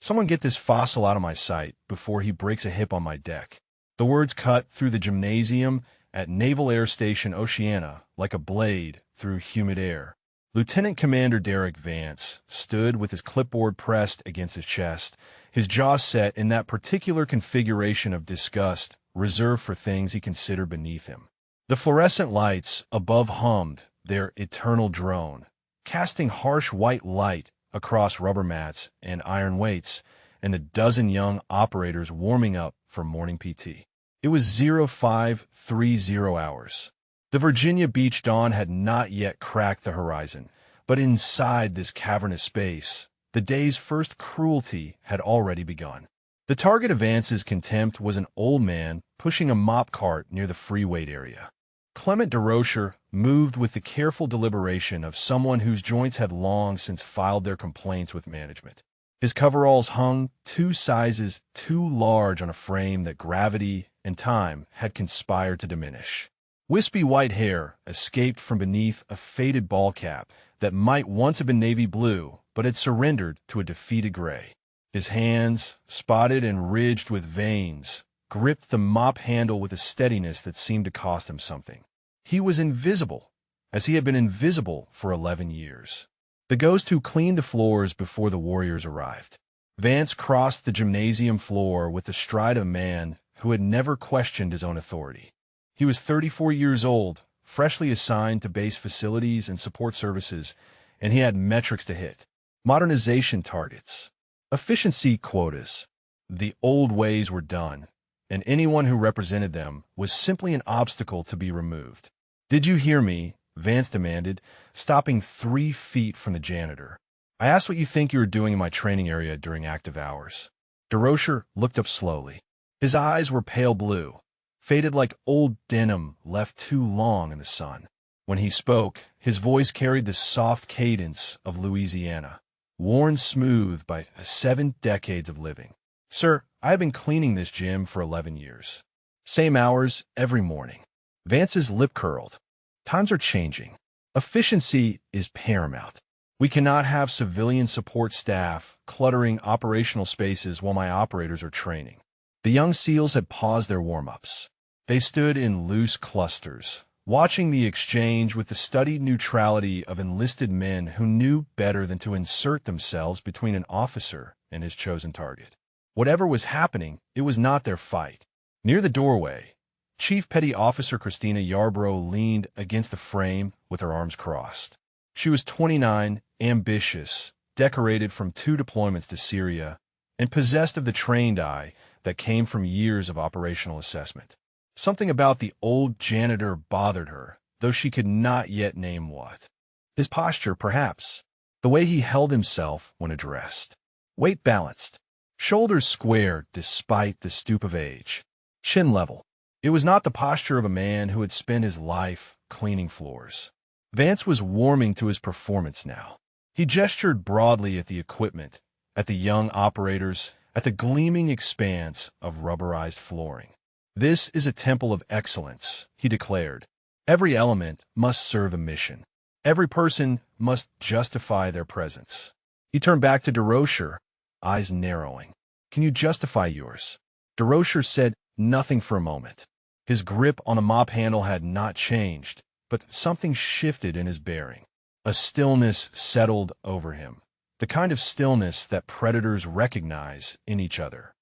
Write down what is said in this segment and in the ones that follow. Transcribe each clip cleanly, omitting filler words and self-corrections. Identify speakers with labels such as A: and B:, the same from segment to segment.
A: Someone get this fossil out of my sight before he breaks a hip on my deck. The words cut through the gymnasium at Naval Air Station Oceana like a blade through humid air. Lieutenant Commander Derek Vance stood with his clipboard pressed against his chest, his jaw set in that particular configuration of disgust reserved for things he considered beneath him. The fluorescent lights above hummed their eternal drone, casting harsh white light across rubber mats and iron weights, and the dozen young operators warming up for morning PT. It was 0530 hours. The Virginia Beach dawn had not yet cracked the horizon, but inside this cavernous space, the day's first cruelty had already begun. The target of Vance's contempt was an old man pushing a mop cart near the free weight area. Clement DeRocher moved with the careful deliberation of someone whose joints had long since filed their complaints with management. His coveralls hung 2 sizes too large on a frame that gravity and time had conspired to diminish. Wispy white hair escaped from beneath a faded ball cap that might once have been navy blue, but had surrendered to a defeated gray. His hands, spotted and ridged with veins, gripped the mop handle with a steadiness that seemed to cost him something. He was invisible, as he had been invisible for 11 years. The ghost who cleaned the floors before the warriors arrived. Vance crossed the gymnasium floor with the stride of a man who had never questioned his own authority. He was 34 years old, freshly assigned to base facilities and support services, and he had metrics to hit. Modernization targets. Efficiency quotas. The old ways were done, and anyone who represented them was simply an obstacle to be removed. "Did you hear me?" Vance demanded, stopping 3 feet from the janitor. "I asked what you think you were doing in my training area during active hours." DeRocher looked up slowly. His eyes were pale blue, faded like old denim left too long in the sun. When he spoke, his voice carried the soft cadence of Louisiana, worn smooth by 7 decades of living. "Sir, I have been cleaning this gym for 11 years. Same hours every morning." Vance's lip curled. "Times are changing. Efficiency is paramount. We cannot have civilian support staff cluttering operational spaces while my operators are training." The young SEALs had paused their warm-ups. They stood in loose clusters, watching the exchange with the studied neutrality of enlisted men who knew better than to insert themselves between an officer and his chosen target. Whatever was happening, it was not their fight. Near the doorway, Chief Petty Officer Christina Yarbrough leaned against the frame with her arms crossed. She was 29, ambitious, decorated from 2 deployments to Syria, and possessed of the trained eye that came from years of operational assessment. Something about the old janitor bothered her, though she could not yet name what. His posture, perhaps. The way he held himself when addressed. Weight balanced. Shoulders square despite the stoop of age. Chin level. It was not the posture of a man who had spent his life cleaning floors. Vance was warming to his performance now. He gestured broadly at the equipment, at the young operators, at the gleaming expanse of rubberized flooring. "This is a temple of excellence," he declared. "Every element must serve a mission. Every person must justify their presence." He turned back to DeRocher, eyes narrowing. "Can you justify yours?" DeRocher said nothing for a moment. His grip on the mop handle had not changed, but something shifted in his bearing. A stillness settled over him, the kind of stillness that predators recognize in each other.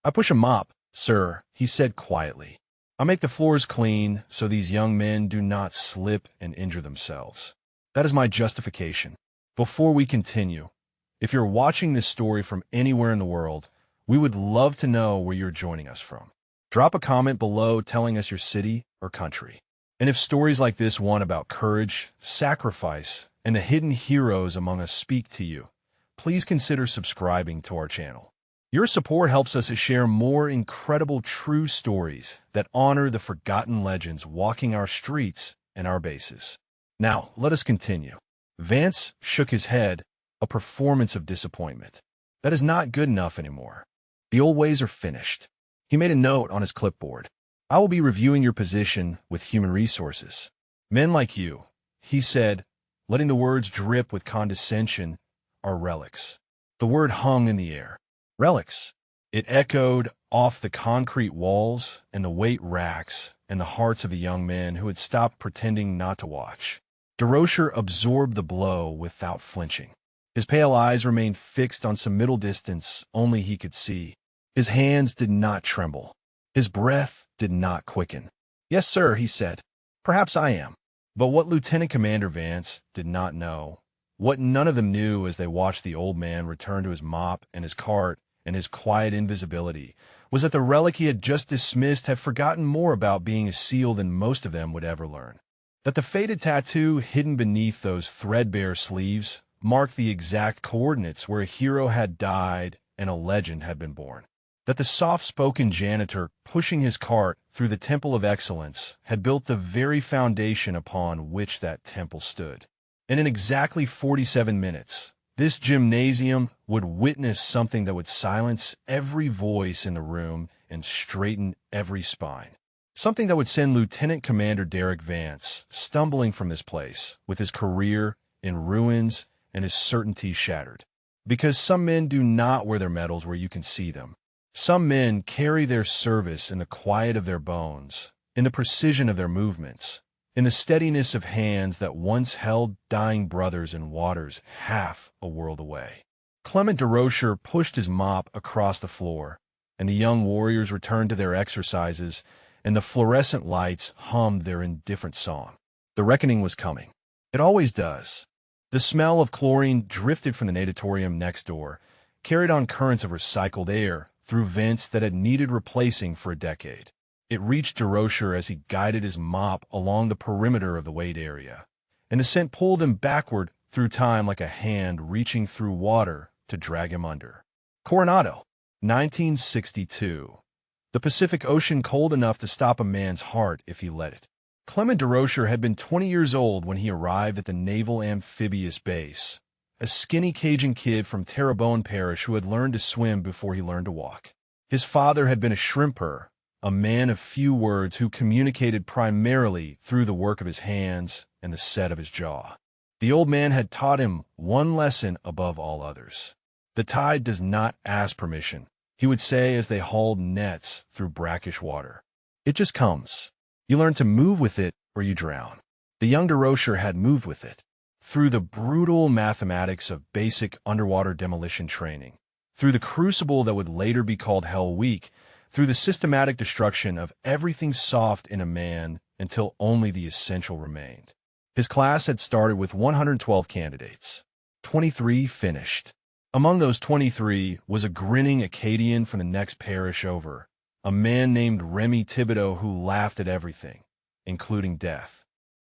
A: "I push a mop, sir," he said quietly. "I make the floors clean so these young men do not slip and injure themselves. That is my justification." Before we continue, if you're watching this story from anywhere in the world, we would love to know where you're joining us from. Drop a comment below telling us your city or country. And if stories like this one about courage, sacrifice, and the hidden heroes among us speak to you, please consider subscribing to our channel. Your support helps us to share more incredible true stories that honor the forgotten legends walking our streets and our bases. Now, let us continue. Vance shook his head, a performance of disappointment. That is not good enough anymore. The old ways are finished. He made a note on his clipboard. "I will be reviewing your position with human resources. Men like you," he said, letting the words drip with condescension, "are relics." The word hung in the air. Relics. It echoed off the concrete walls and the weight racks and the hearts of the young men who had stopped pretending not to watch. DeRocher absorbed the blow without flinching. His pale eyes remained fixed on some middle distance only he could see. His hands did not tremble. His breath did not quicken. "Yes, sir," he said. "Perhaps I am." But what Lieutenant Commander Vance did not know, what none of them knew as they watched the old man return to his mop and his cart and his quiet invisibility, was that the relic he had just dismissed had forgotten more about being a SEAL than most of them would ever learn. That the faded tattoo hidden beneath those threadbare sleeves marked the exact coordinates where a hero had died and a legend had been born. That the soft-spoken janitor pushing his cart through the Temple of Excellence had built the very foundation upon which that temple stood. And in exactly 47 minutes, this gymnasium would witness something that would silence every voice in the room and straighten every spine. Something that would send Lieutenant Commander Derek Vance stumbling from this place, with his career in ruins and his certainty shattered. Because some men do not wear their medals where you can see them. Some men carry their service in the quiet of their bones, in the precision of their movements, in the steadiness of hands that once held dying brothers in waters half a world away. Clement DeRocher pushed his mop across the floor, and the young warriors returned to their exercises, and the fluorescent lights hummed their indifferent song. The reckoning was coming. It always does. The smell of chlorine drifted from the natatorium next door, carried on currents of recycled air through vents that had needed replacing for a decade. It reached DeRocher as he guided his mop along the perimeter of the weight area, and the scent pulled him backward through time like a hand reaching through water to drag him under. Coronado, 1962. The Pacific Ocean cold enough to stop a man's heart if he let it. Clement DeRocher had been 20 years old when he arrived at the Naval Amphibious Base, a skinny Cajun kid from Terrebonne Parish who had learned to swim before he learned to walk. His father had been a shrimper, a man of few words who communicated primarily through the work of his hands and the set of his jaw. The old man had taught him one lesson above all others. "The tide does not ask permission," he would say as they hauled nets through brackish water. "It just comes. You learn to move with it or you drown." The young DeRocher had moved with it. Through the brutal mathematics of basic underwater demolition training, through the crucible that would later be called Hell Week, through the systematic destruction of everything soft in a man until only the essential remained. His class had started with 112 candidates. 23 finished. Among those 23 was a grinning Acadian from the next parish over, a man named Remy Thibodeau who laughed at everything, including death.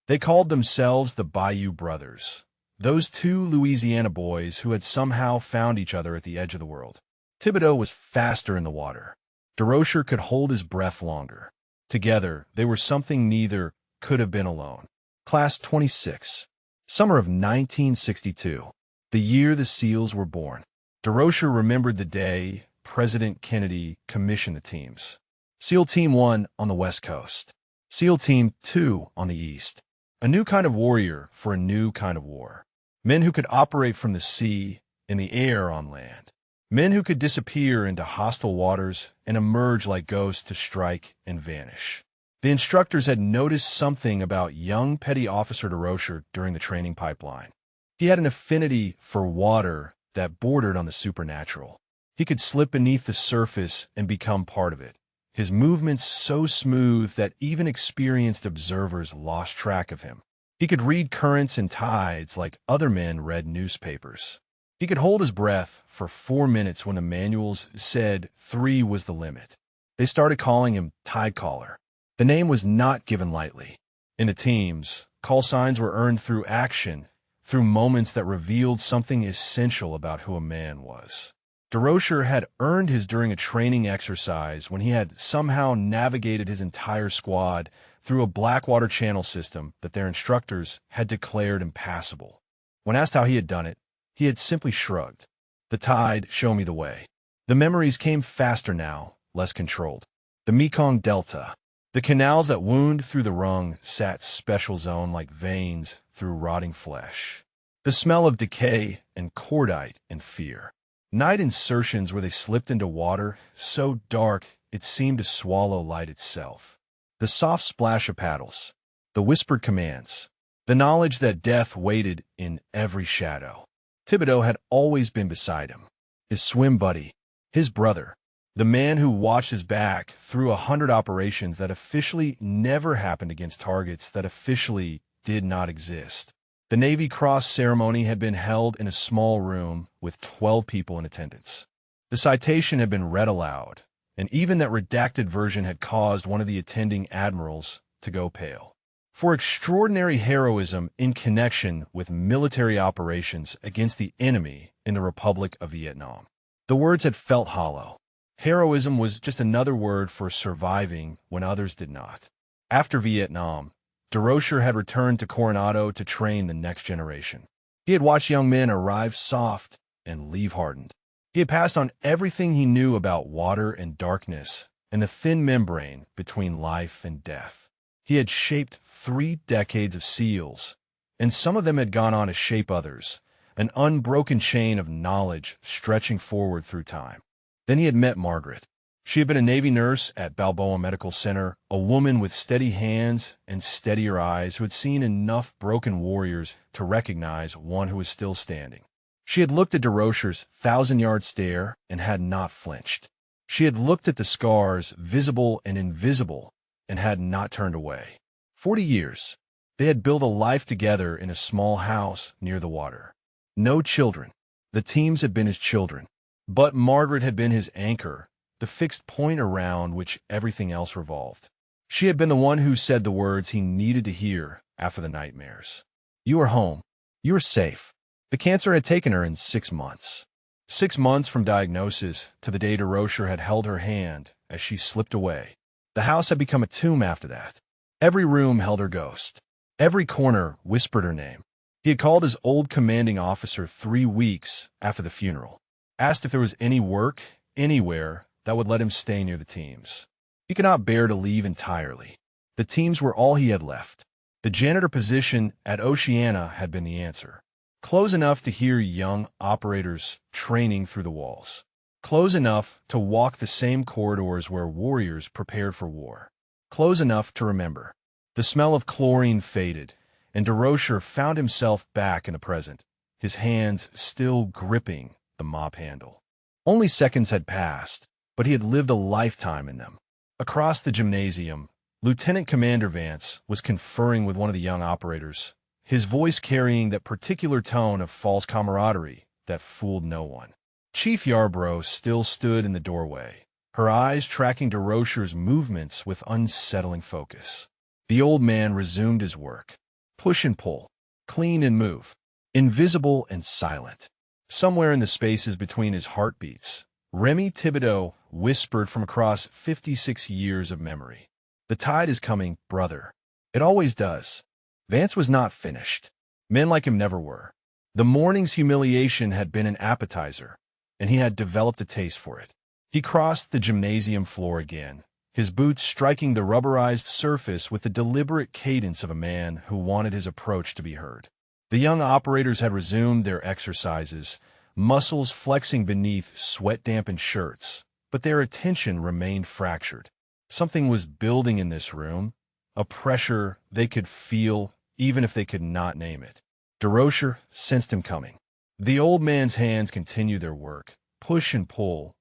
A: They called themselves the Bayou Brothers, those two Louisiana boys who had somehow found each other at the edge of the world. Thibodeau was faster in the water. DeRocher could hold his breath longer. Together, they were something neither could have been alone. Class 26. Summer of 1962. The year the SEALs were born. DeRocher remembered the day President Kennedy commissioned the teams. SEAL Team 1 on the West Coast. SEAL Team 2 on the East. A new kind of warrior for a new kind of war. Men who could operate from the sea, in the air, on land. Men who could disappear into hostile waters and emerge like ghosts to strike and vanish. The instructors had noticed something about young Petty Officer DeRocher during the training pipeline. He had an affinity for water that bordered on the supernatural. He could slip beneath the surface and become part of it. His movements so smooth that even experienced observers lost track of him. He could read currents and tides like other men read newspapers. He could hold his breath for 4 minutes when the manuals said 3 was the limit. They started calling him Tide Caller. The name was not given lightly. In the teams, call signs were earned through action, through moments that revealed something essential about who a man was. DeRocher had earned his during a training exercise when he had somehow navigated his entire squad through a Blackwater Channel system that their instructors had declared impassable. When asked how he had done it, he had simply shrugged. The tide showed me the way. The memories came faster now, less controlled. The Mekong Delta. The canals that wound through the rung sat special zone like veins through rotting flesh. The smell of decay and cordite and fear. Night insertions where they slipped into water, so dark it seemed to swallow light itself. The soft splash of paddles, the whispered commands, the knowledge that death waited in every shadow. Thibodeau had always been beside him, his swim buddy, his brother, the man who watched his back through 100 operations that officially never happened against targets that officially did not exist. The Navy Cross ceremony had been held in a small room with 12 people in attendance. The citation had been read aloud, and even that redacted version had caused one of the attending admirals to go pale. For extraordinary heroism in connection with military operations against the enemy in the Republic of Vietnam. The words had felt hollow. Heroism was just another word for surviving when others did not. After Vietnam, DeRocher had returned to Coronado to train the next generation. He had watched young men arrive soft and leave hardened. He had passed on everything he knew about water and darkness and the thin membrane between life and death. He had shaped 3 decades of SEALs, and some of them had gone on to shape others, an unbroken chain of knowledge stretching forward through time. Then he had met Margaret. She had been a Navy nurse at Balboa Medical Center, a woman with steady hands and steadier eyes who had seen enough broken warriors to recognize one who was still standing. She had looked at DeRocher's 1,000-yard stare and had not flinched. She had looked at the scars, visible and invisible, and had not turned away. 40 years. They had built a life together in a small house near the water. No children. The teams had been his children. But Margaret had been his anchor, the fixed point around which everything else revolved. She had been the one who said the words he needed to hear after the nightmares. You are home. You are safe. The cancer had taken her in 6 months. 6 months from diagnosis to the day DeRocher had held her hand as she slipped away. The house had become a tomb after that. Every room held her ghost. Every corner whispered her name. He had called his old commanding officer 3 weeks after the funeral, asked if there was any work, anywhere, that would let him stay near the teams. He could not bear to leave entirely. The teams were all he had left. The janitor position at Oceana had been the answer. Close enough to hear young operators training through the walls. Close enough to walk the same corridors where warriors prepared for war. Close enough to remember. The smell of chlorine faded, and DeRocher found himself back in the present, his hands still gripping the mop handle. Only seconds had passed, but he had lived a lifetime in them. Across the gymnasium, Lieutenant Commander Vance was conferring with one of the young operators, his voice carrying that particular tone of false camaraderie that fooled no one. Chief Yarbrough still stood in the doorway, her eyes tracking DeRocher's movements with unsettling focus. The old man resumed his work. Push and pull, clean and move, invisible and silent. Somewhere in the spaces between his heartbeats, Remy Thibodeau whispered from across 56 years of memory. The tide is coming, brother. It always does. Vance was not finished. Men like him never were. The morning's humiliation had been an appetizer, and he had developed a taste for it. He crossed the gymnasium floor again, his boots striking the rubberized surface with the deliberate cadence of a man who wanted his approach to be heard. The young operators had resumed their exercises, muscles flexing beneath sweat-dampened shirts, but their attention remained fractured. Something was building in this room, a pressure they could feel even if they could not name it. DeRocher sensed him coming. The old man's hands continued their work, push and pull,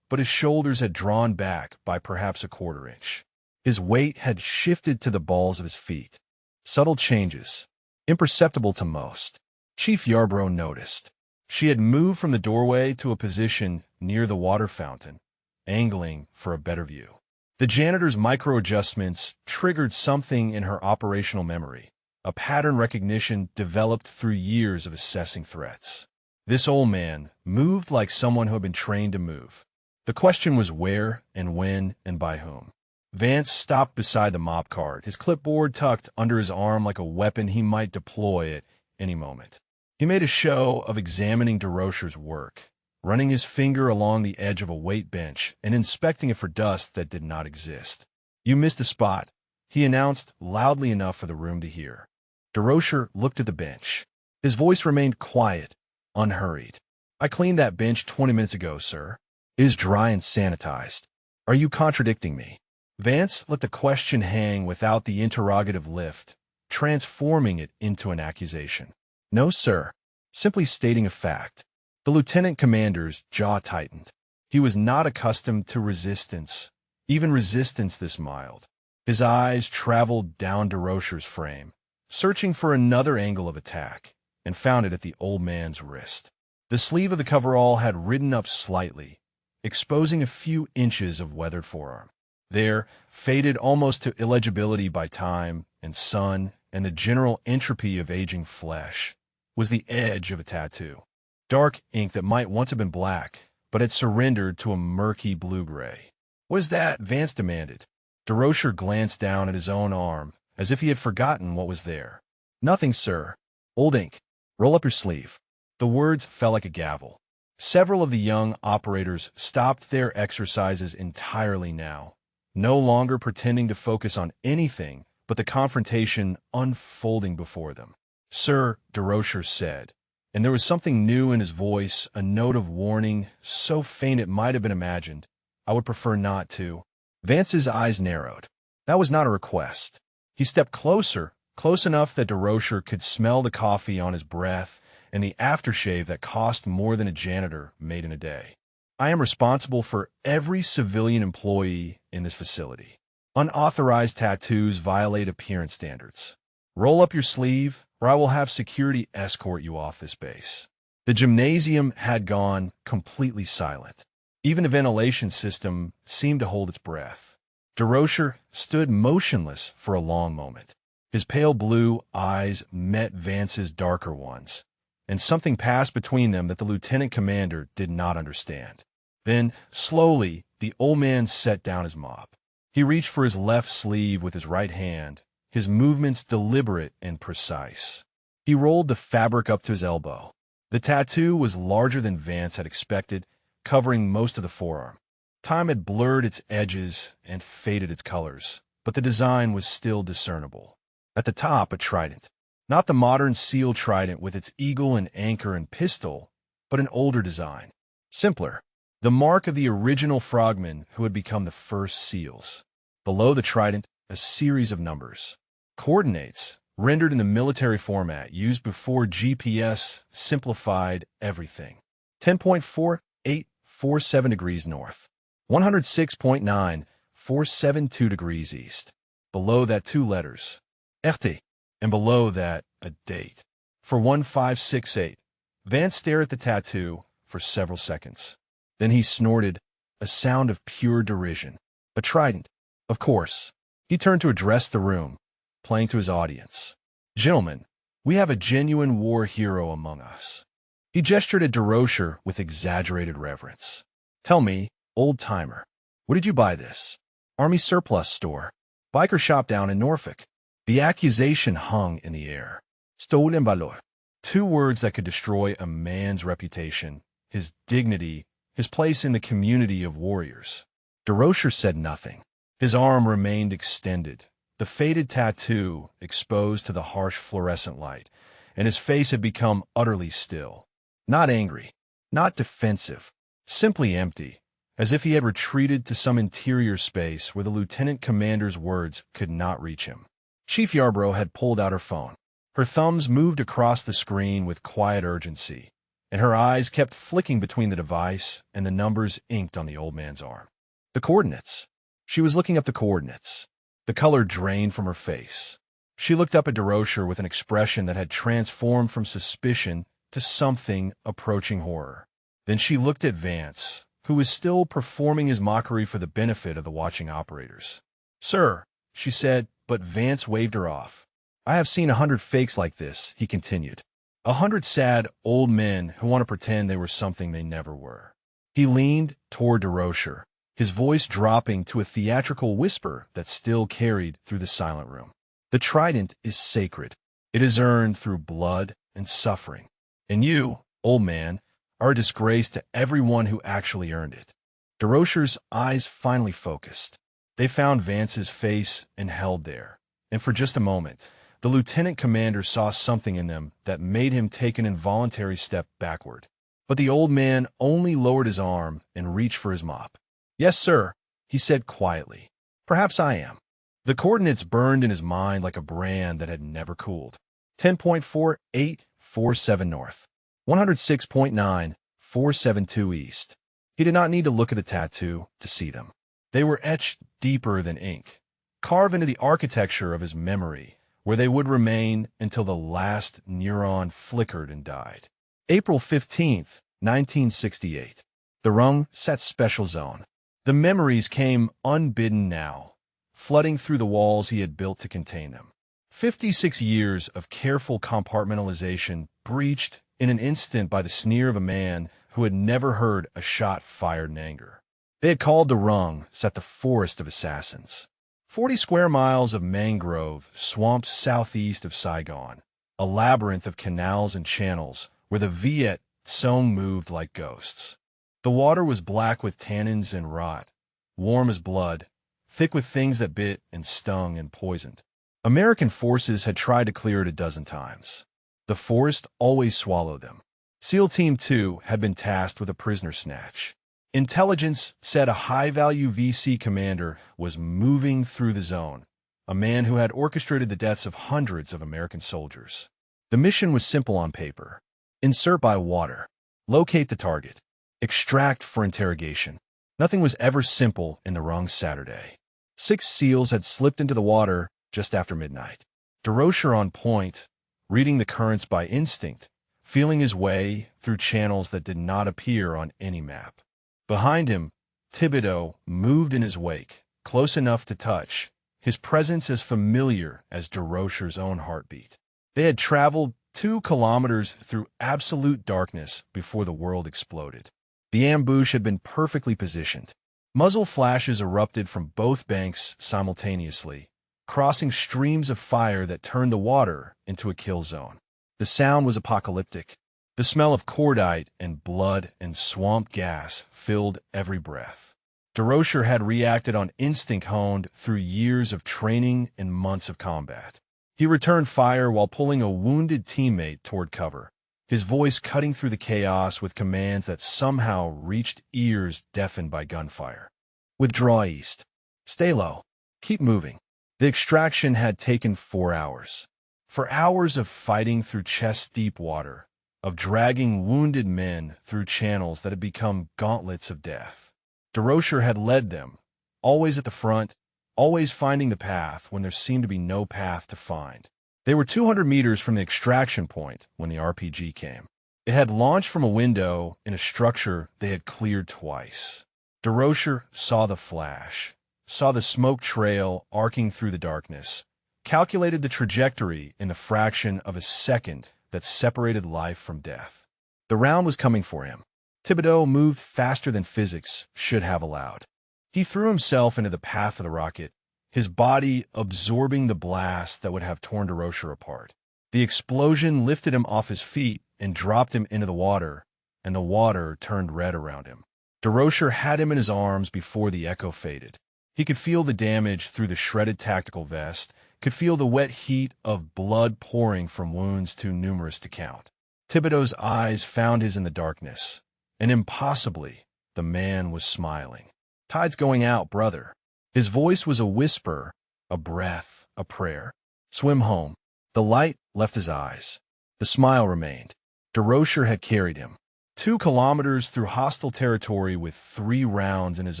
A: but his shoulders had drawn back by perhaps a quarter inch. His weight had shifted to the balls of his feet. Subtle changes, imperceptible to most. Chief Yarbrough noticed. She had moved from the doorway to a position near the water fountain, angling for a better view. The janitor's micro-adjustments triggered something in her operational memory, a pattern recognition developed through years of assessing threats. This old man moved like someone who had been trained to move. The question was where and when and by whom. Vance stopped beside the mop cart, his clipboard tucked under his arm like a weapon he might deploy at any moment. He made a show of examining DeRocher's work, running his finger along the edge of a weight bench and inspecting it for dust that did not exist. You missed a spot, he announced loudly enough for the room to hear. DeRocher looked at the bench. His voice remained quiet, unhurried. I cleaned that bench 20 minutes ago, sir. It is dry and sanitized. Are you contradicting me? Vance let the question hang without the interrogative lift, transforming it into an accusation. No, sir. Simply stating a fact. The lieutenant commander's jaw tightened. He was not accustomed to resistance, even resistance this mild. His eyes traveled down DeRocher's frame, searching for another angle of attack, and found it at the old man's wrist. The sleeve of the coverall had ridden up slightly, exposing a few inches of weathered forearm. There, faded almost to illegibility by time and sun and the general entropy of aging flesh, was the edge of a tattoo. Dark ink that might once have been black, but had surrendered to a murky blue-gray. "What is that?" Vance demanded. DeRocher glanced down at his own arm, as if he had forgotten what was there. "Nothing, sir. Old ink. Roll up your sleeve." The words fell like a gavel. Several of the young operators stopped their exercises entirely now, no longer pretending to focus on anything but the confrontation unfolding before them. "Sir," DeRocher said, and there was something new in his voice, a note of warning, so faint it might have been imagined. "I would prefer not to." Vance's eyes narrowed. That was not a request. He stepped closer, close enough that DeRocher could smell the coffee on his breath and the aftershave that cost more than a janitor made in a day. "I am responsible for every civilian employee in this facility. Unauthorized tattoos violate appearance standards. Roll up your sleeve, or I will have security escort you off this base." The gymnasium had gone completely silent. Even the ventilation system seemed to hold its breath. DeRocher stood motionless for a long moment. His pale blue eyes met Vance's darker ones, and something passed between them that the lieutenant commander did not understand. Then, slowly, the old man set down his mop. He reached for his left sleeve with his right hand, his movements deliberate and precise. He rolled the fabric up to his elbow. The tattoo was larger than Vance had expected, covering most of the forearm. Time had blurred its edges and faded its colors, but the design was still discernible. At the top, a trident. Not the modern seal trident with its eagle and anchor and pistol, but an older design. Simpler. The mark of the original frogmen who had become the first seals. Below the trident, a series of numbers. Coordinates, rendered in the military format used before GPS simplified everything. 10.4847 degrees north. 106.9472 degrees east. Below that, two letters. RT. And below that, a date. For 1568. Vance stared at the tattoo for several seconds. Then he snorted, a sound of pure derision. A trident. Of course. He turned to address the room, playing to his audience. "Gentlemen, we have a genuine war hero among us." He gestured at DeRocher with exaggerated reverence. "Tell me, old-timer, where did you buy this?" "Army surplus store. Biker shop down in Norfolk." The accusation hung in the air. Stolen valor. Two words that could destroy a man's reputation, his dignity, his place in the community of warriors. DeRocher said nothing. His arm remained extended, the faded tattoo exposed to the harsh fluorescent light, and his face had become utterly still. Not angry, not defensive, simply empty, as if he had retreated to some interior space where the lieutenant commander's words could not reach him. Chief Yarbrough had pulled out her phone. Her thumbs moved across the screen with quiet urgency, and her eyes kept flicking between the device and the numbers inked on the old man's arm. The coordinates. She was looking up the coordinates. The color drained from her face. She looked up at DeRocher with an expression that had transformed from suspicion to something approaching horror. Then she looked at Vance, who was still performing his mockery for the benefit of the watching operators. "Sir," she said, but Vance waved her off. "I have seen 100 fakes like this," he continued. 100 sad old men who want to pretend they were something they never were. He leaned toward DeRocher, his voice dropping to a theatrical whisper that still carried through the silent room. "The trident is sacred. It is earned through blood and suffering. And you, old man, are a disgrace to everyone who actually earned it." DeRocher's eyes finally focused. They found Vance's face and held there, and for just a moment, the lieutenant commander saw something in them that made him take an involuntary step backward. But the old man only lowered his arm and reached for his mop. "Yes, sir," he said quietly. "Perhaps I am." The coordinates burned in his mind like a brand that had never cooled. 10.4847 north, 106.9472 east. He did not need to look at the tattoo to see them. They were etched deeper than ink, carved into the architecture of his memory, where they would remain until the last neuron flickered and died. April 15th, 1968. The Rung Set Special Zone. The memories came unbidden now, flooding through the walls he had built to contain them. 56 years of careful compartmentalization breached in an instant by the sneer of a man who had never heard a shot fired in anger. They had called the Rung Set the forest of assassins. 40 square miles of mangrove swamped southeast of Saigon, a labyrinth of canals and channels where the Viet Song moved like ghosts. The water was black with tannins and rot, warm as blood, thick with things that bit and stung and poisoned. American forces had tried to clear it a dozen times. The forest always swallowed them. SEAL Team 2 had been tasked with a prisoner snatch. Intelligence said a high-value VC commander was moving through the zone, a man who had orchestrated the deaths of hundreds of American soldiers. The mission was simple on paper. Insert by water. Locate the target. Extract for interrogation. Nothing was ever simple in the Rung Saturday. 6 SEALs had slipped into the water just after midnight. DeRocher on point, reading the currents by instinct, feeling his way through channels that did not appear on any map. Behind him, Thibodeau moved in his wake, close enough to touch, his presence as familiar as DeRocher's own heartbeat. They had traveled 2 kilometers through absolute darkness before the world exploded. The ambush had been perfectly positioned. Muzzle flashes erupted from both banks simultaneously, crossing streams of fire that turned the water into a kill zone. The sound was apocalyptic. The smell of cordite and blood and swamp gas filled every breath. DeRocher had reacted on instinct honed through years of training and months of combat. He returned fire while pulling a wounded teammate toward cover, his voice cutting through the chaos with commands that somehow reached ears deafened by gunfire. Withdraw east. Stay low. Keep moving. The extraction had taken 4 hours. For hours of fighting through chest-deep water, of dragging wounded men through channels that had become gauntlets of death. DeRocher had led them, always at the front, always finding the path when there seemed to be no path to find. They were 200 meters from the extraction point when the RPG came. It had launched from a window in a structure they had cleared twice. DeRocher saw the flash, saw the smoke trail arcing through the darkness, calculated the trajectory in the fraction of a second that separated life from death. The round was coming for him. Thibodeau moved faster than physics should have allowed. He threw himself into the path of the rocket, his body absorbing the blast that would have torn DeRocher apart. The explosion lifted him off his feet and dropped him into the water, and the water turned red around him. DeRocher had him in his arms before the echo faded. He could feel the damage through the shredded tactical vest, could feel the wet heat of blood pouring from wounds too numerous to count. Thibodeau's eyes found his in the darkness, and impossibly, the man was smiling. "Tide's going out, brother." His voice was a whisper, a breath, a prayer. "Swim home." The light left his eyes. The smile remained. DeRocher had carried him 2 kilometers through hostile territory with 3 rounds in his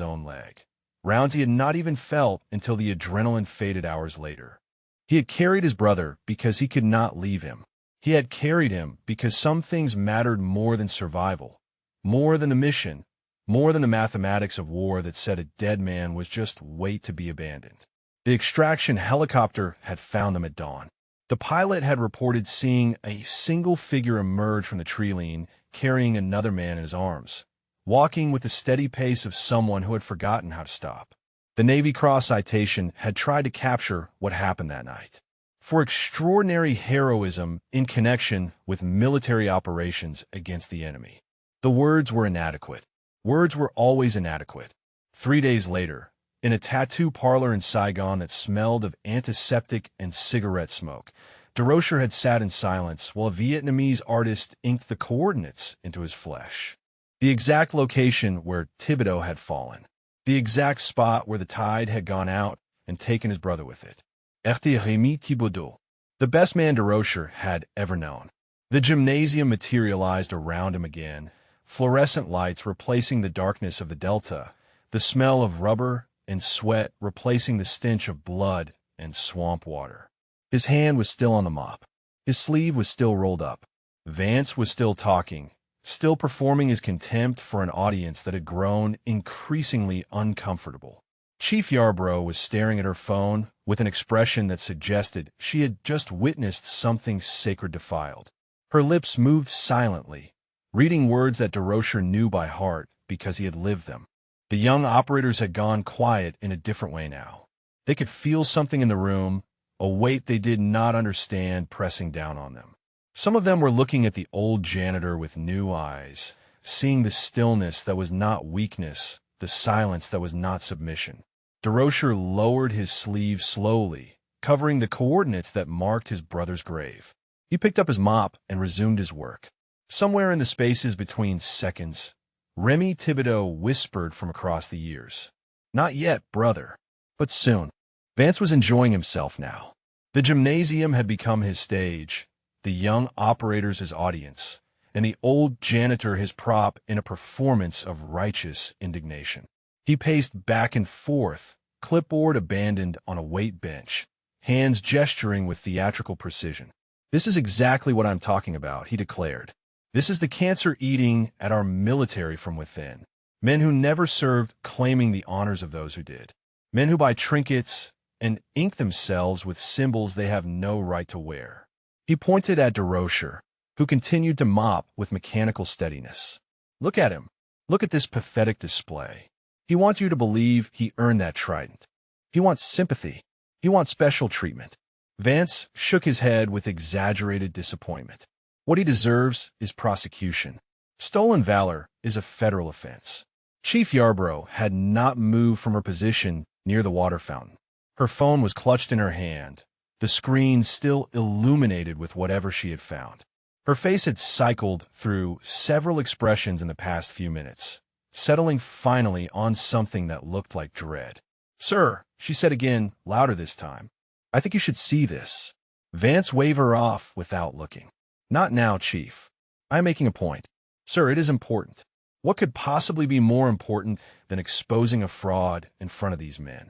A: own leg. Rounds he had not even felt until the adrenaline faded hours later. He had carried his brother because he could not leave him. He had carried him because some things mattered more than survival, more than the mission, more than the mathematics of war that said a dead man was just wait to be abandoned. The extraction helicopter had found them at dawn. The pilot had reported seeing a single figure emerge from the tree line, carrying another man in his arms, walking with the steady pace of someone who had forgotten how to stop. The Navy Cross citation had tried to capture what happened that night. For extraordinary heroism in connection with military operations against the enemy. The words were inadequate. Words were always inadequate. 3 days later, in a tattoo parlor in Saigon that smelled of antiseptic and cigarette smoke, DeRocher had sat in silence while a Vietnamese artist inked the coordinates into his flesh. The exact location where Thibodeau had fallen. The exact spot where the tide had gone out and taken his brother with it. Était Rémi Thibodeau, the best man DeRocher had ever known. The gymnasium materialized around him again, fluorescent lights replacing the darkness of the delta, the smell of rubber and sweat replacing the stench of blood and swamp water. His hand was still on the mop. His sleeve was still rolled up. Vance was still talking, still performing his contempt for an audience that had grown increasingly uncomfortable. Chief Yarbrough was staring at her phone with an expression that suggested she had just witnessed something sacred defiled. Her lips moved silently, reading words that DeRocher knew by heart because he had lived them. The young operators had gone quiet in a different way now. They could feel something in the room, a weight they did not understand pressing down on them. Some of them were looking at the old janitor with new eyes, seeing the stillness that was not weakness, the silence that was not submission. DeRocher lowered his sleeve slowly, covering the coordinates that marked his brother's grave. He picked up his mop and resumed his work. Somewhere in the spaces between seconds, Rémi Thibodeau whispered from across the years, "Not yet, brother, but soon." Vance was enjoying himself now. The gymnasium had become his stage, the young operators his audience, and the old janitor his prop in a performance of righteous indignation. He paced back and forth, clipboard abandoned on a weight bench, hands gesturing with theatrical precision. "This is exactly what I'm talking about," he declared. "This is the cancer eating at our military from within. Men who never served claiming the honors of those who did. Men who buy trinkets and ink themselves with symbols they have no right to wear." He pointed at DeRocher, who continued to mop with mechanical steadiness. "Look at him. Look at this pathetic display. He wants you to believe he earned that trident. He wants sympathy. He wants special treatment." Vance shook his head with exaggerated disappointment. "What he deserves is prosecution. Stolen valor is a federal offense." Chief Yarbrough had not moved from her position near the water fountain. Her phone was clutched in her hand, the screen still illuminated with whatever she had found. Her face had cycled through several expressions in the past few minutes, settling finally on something that looked like dread. "Sir," she said again, louder this time, "I think you should see this." Vance waved her off without looking. "Not now, Chief. I am making a point. Sir, it is important. What could possibly be more important than exposing a fraud in front of these men?"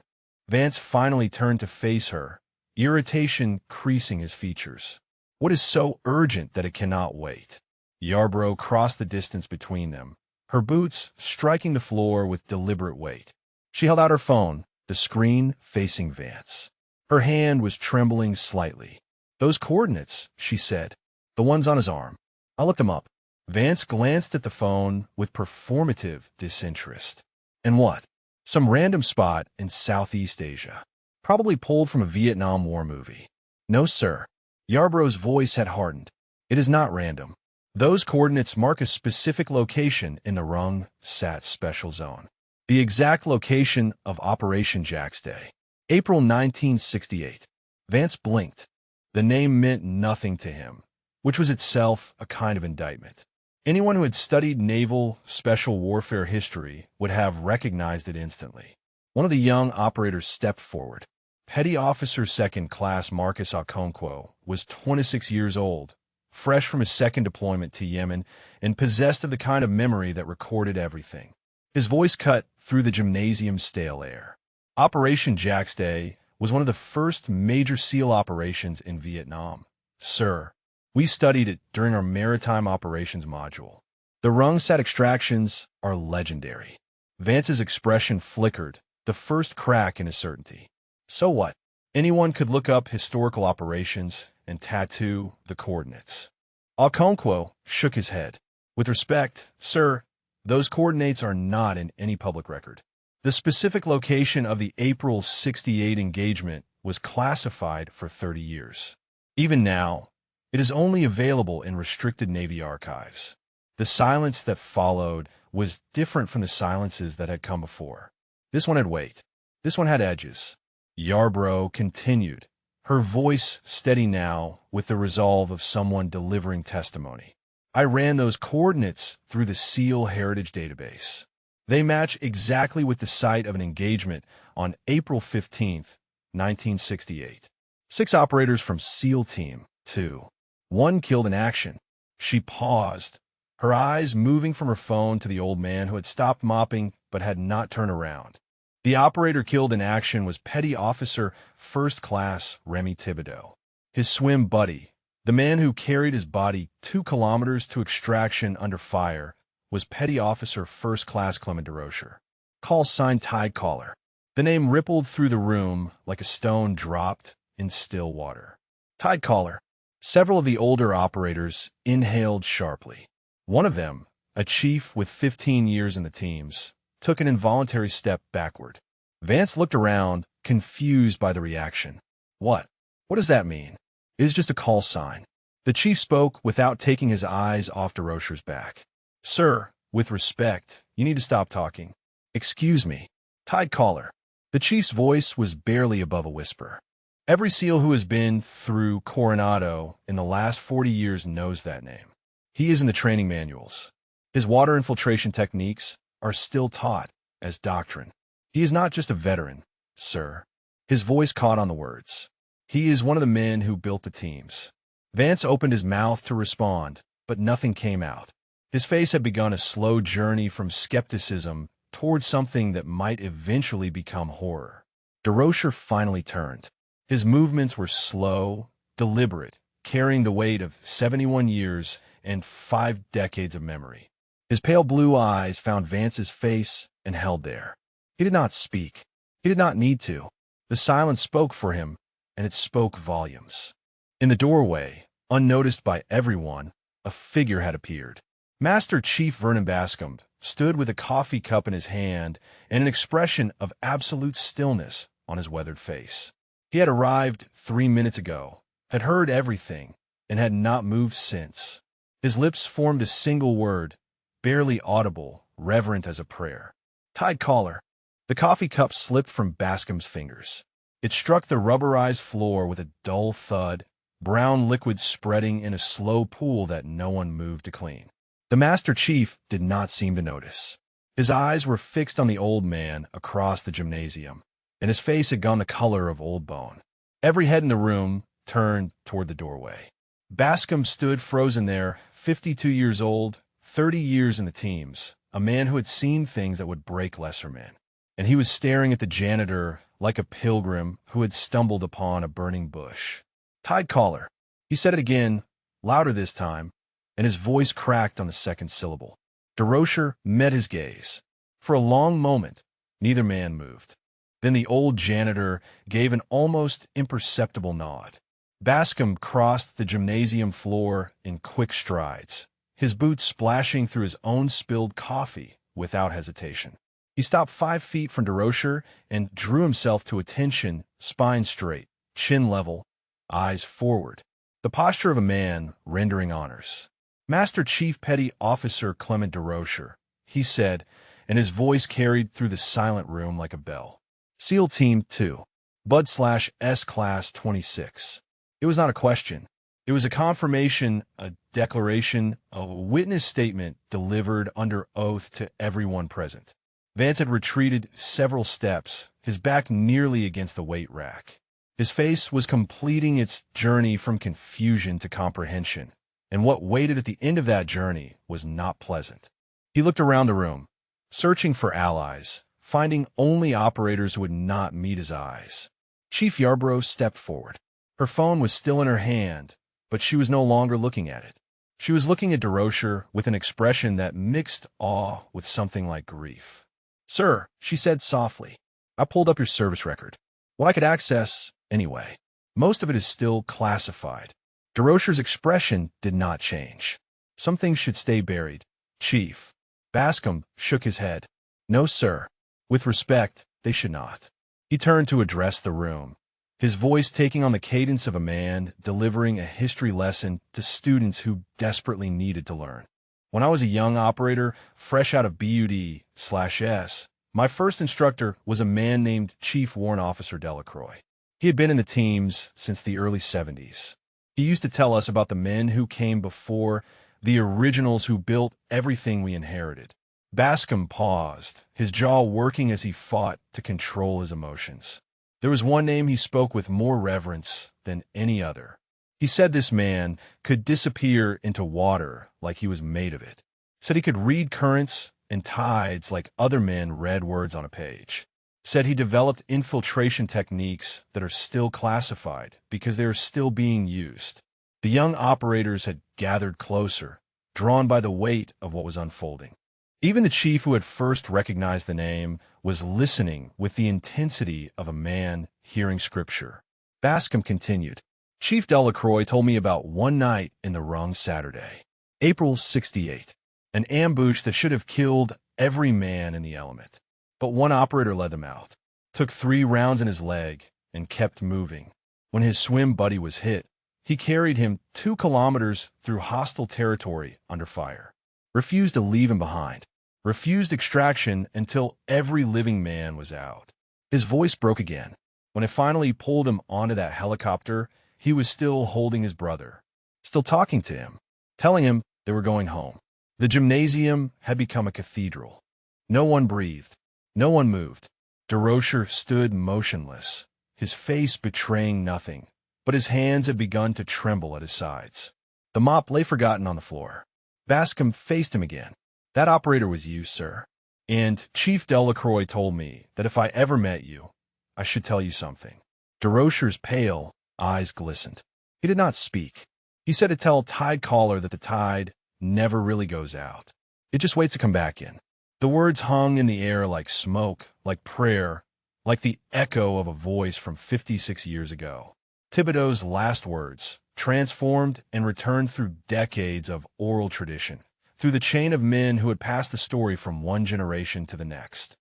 A: Vance finally turned to face her, irritation creasing his features. "What is so urgent that it cannot wait?" Yarbrough crossed the distance between them, her boots striking the floor with deliberate weight. She held out her phone, the screen facing Vance. Her hand was trembling slightly. "Those coordinates," she said. "The ones on his arm. I'll look them up." Vance glanced at the phone with performative disinterest. "And what? Some random spot in Southeast Asia. Probably pulled from a Vietnam War movie." "No, sir." Yarbrough's voice had hardened. "It is not random. Those coordinates mark a specific location in the Rung Sat Special Zone. The exact location of Operation Jack's Day. April 1968. Vance blinked. The name meant nothing to him, which was itself a kind of indictment. Anyone who had studied naval special warfare history would have recognized it instantly. One of the young operators stepped forward. Petty Officer Second Class Marcus Okonkwo was 26 years old, fresh from his second deployment to Yemen, and possessed of the kind of memory that recorded everything. His voice cut through the gymnasium's stale air. Operation Jack's Day was one of the first major SEAL operations in Vietnam. "Sir, we studied it during our maritime operations module. The Rung Sat extractions are legendary." Vance's expression flickered, the first crack in his certainty. "So what? Anyone could look up historical operations and tattoo the coordinates." Okonkwo shook his head. "With respect, sir, those coordinates are not in any public record. The specific location of the April '68 engagement was classified for 30 years. Even now, it is only available in restricted Navy archives." The silence that followed was different from the silences that had come before. This one had weight. This one had edges. Yarbrough continued, her voice steady now with the resolve of someone delivering testimony. "I ran those coordinates through the SEAL Heritage Database. They match exactly with the site of an engagement on April 15th, 1968. 6 operators from SEAL Team 2. 1 killed in action." She paused, her eyes moving from her phone to the old man who had stopped mopping but had not turned around. The operator killed in action was Petty Officer First Class Remy Thibodeau. His swim buddy, the man who carried his body 2 kilometers to extraction under fire, was Petty Officer First Class Clement DeRocher. Call sign Tide Caller. The name rippled through the room like a stone dropped in still water. Tide Caller. Several of the older operators inhaled sharply. One of them, a chief with 15 years in the teams, took an involuntary step backward. Vance looked around, confused by the reaction. What does that mean? It is just a call sign. The chief spoke without taking his eyes off DeRocher's back. "Sir, with respect, you need to stop talking." "Excuse me." "Tide Caller." The chief's voice was barely above a whisper. Every SEAL who has been through Coronado in the last 40 years knows that name. He is in the training manuals. His water infiltration techniques are still taught as doctrine. He is not just a veteran, sir. His voice caught on the words. He is one of the men who built the teams. Vance opened his mouth to respond, but nothing came out. His face had begun a slow journey from skepticism towards something that might eventually become horror. DeRocher finally turned. His movements were slow, deliberate, carrying the weight of 71 years and 5 decades of memory. His pale blue eyes found Vance's face and held there. He did not speak. He did not need to. The silence spoke for him, and it spoke volumes. In the doorway, unnoticed by everyone, a figure had appeared. Master Chief Vernon Bascom stood with a coffee cup in his hand and an expression of absolute stillness on his weathered face. He had arrived 3 minutes ago, had heard everything, and had not moved since. His lips formed a single word, barely audible, reverent as a prayer. Tide Caller. The coffee cup slipped from Bascom's fingers. It struck the rubberized floor with a dull thud, brown liquid spreading in a slow pool that no one moved to clean. The Master Chief did not seem to notice. His eyes were fixed on the old man across the gymnasium, and his face had gone the color of old bone. Every head in the room turned toward the doorway. Bascom stood frozen there, 52 years old, 30 years in the teams, a man who had seen things that would break lesser men. And he was staring at the janitor like a pilgrim who had stumbled upon a burning bush. Tide Caller. He said it again, louder this time, and his voice cracked on the second syllable. DeRocher met his gaze. For a long moment, neither man moved. Then the old janitor gave an almost imperceptible nod. Bascom crossed the gymnasium floor in quick strides, his boots splashing through his own spilled coffee without hesitation. He stopped 5 feet from DeRocher and drew himself to attention, spine straight, chin level, eyes forward. The posture of a man rendering honors. Master Chief Petty Officer Clement DeRocher, he said, and his voice carried through the silent room like a bell. SEAL Team 2, Bud/S Class 26. It was not a question. It was a confirmation, a declaration, a witness statement delivered under oath to everyone present. Vance had retreated several steps, his back nearly against the weight rack. His face was completing its journey from confusion to comprehension, and what waited at the end of that journey was not pleasant. He looked around the room, searching for allies, finding only operators who would not meet his eyes. Chief Yarbrough stepped forward. Her phone was still in her hand, but she was no longer looking at it. She was looking at DeRocher with an expression that mixed awe with something like grief. "Sir," she said softly, "I pulled up your service record. What I could access, anyway. Most of it is still classified." DeRocher's expression did not change. "Some things should stay buried, Chief." Bascom shook his head. "No, sir. With respect, they should not." He turned to address the room, his voice taking on the cadence of a man delivering a history lesson to students who desperately needed to learn. "When I was a young operator, fresh out of BUD/S, my first instructor was a man named Chief Warrant Officer Delacroix. He had been in the teams since the early 70s. He used to tell us about the men who came before, the originals who built everything we inherited. Bascom paused, his jaw working as he fought to control his emotions. There was one name he spoke with more reverence than any other. He said this man could disappear into water like he was made of it. Said he could read currents and tides like other men read words on a page. Said he developed infiltration techniques that are still classified because they are still being used. The young operators had gathered closer, drawn by the weight of what was unfolding. Even the chief who had first recognized the name was listening with the intensity of a man hearing scripture. Bascom continued. Chief Delacroix told me about one night in the wrong Saturday, April 68, an ambush that should have killed every man in the element. But one operator led them out, took 3 rounds in his leg, and kept moving. When his swim buddy was hit, he carried him 2 kilometers through hostile territory under fire. Refused to leave him behind. Refused extraction until every living man was out. His voice broke again. When it finally pulled him onto that helicopter, he was still holding his brother, still talking to him, telling him they were going home. The gymnasium had become a cathedral. No one breathed. No one moved. DeRocher stood motionless, his face betraying nothing, but his hands had begun to tremble at his sides. The mop lay forgotten on the floor. Bascom faced him again. That operator was you, sir. And Chief Delacroix told me that if I ever met you, I should tell you something. DeRocher's pale eyes glistened. He did not speak. He said to tell Tide Caller that the tide never really goes out. It just waits to come back in. The words hung in the air like smoke, like prayer, like the echo of a voice from 56 years ago. Thibodeau's last words, transformed and returned through decades of oral tradition, through the chain of men who had passed the story from one generation to the next.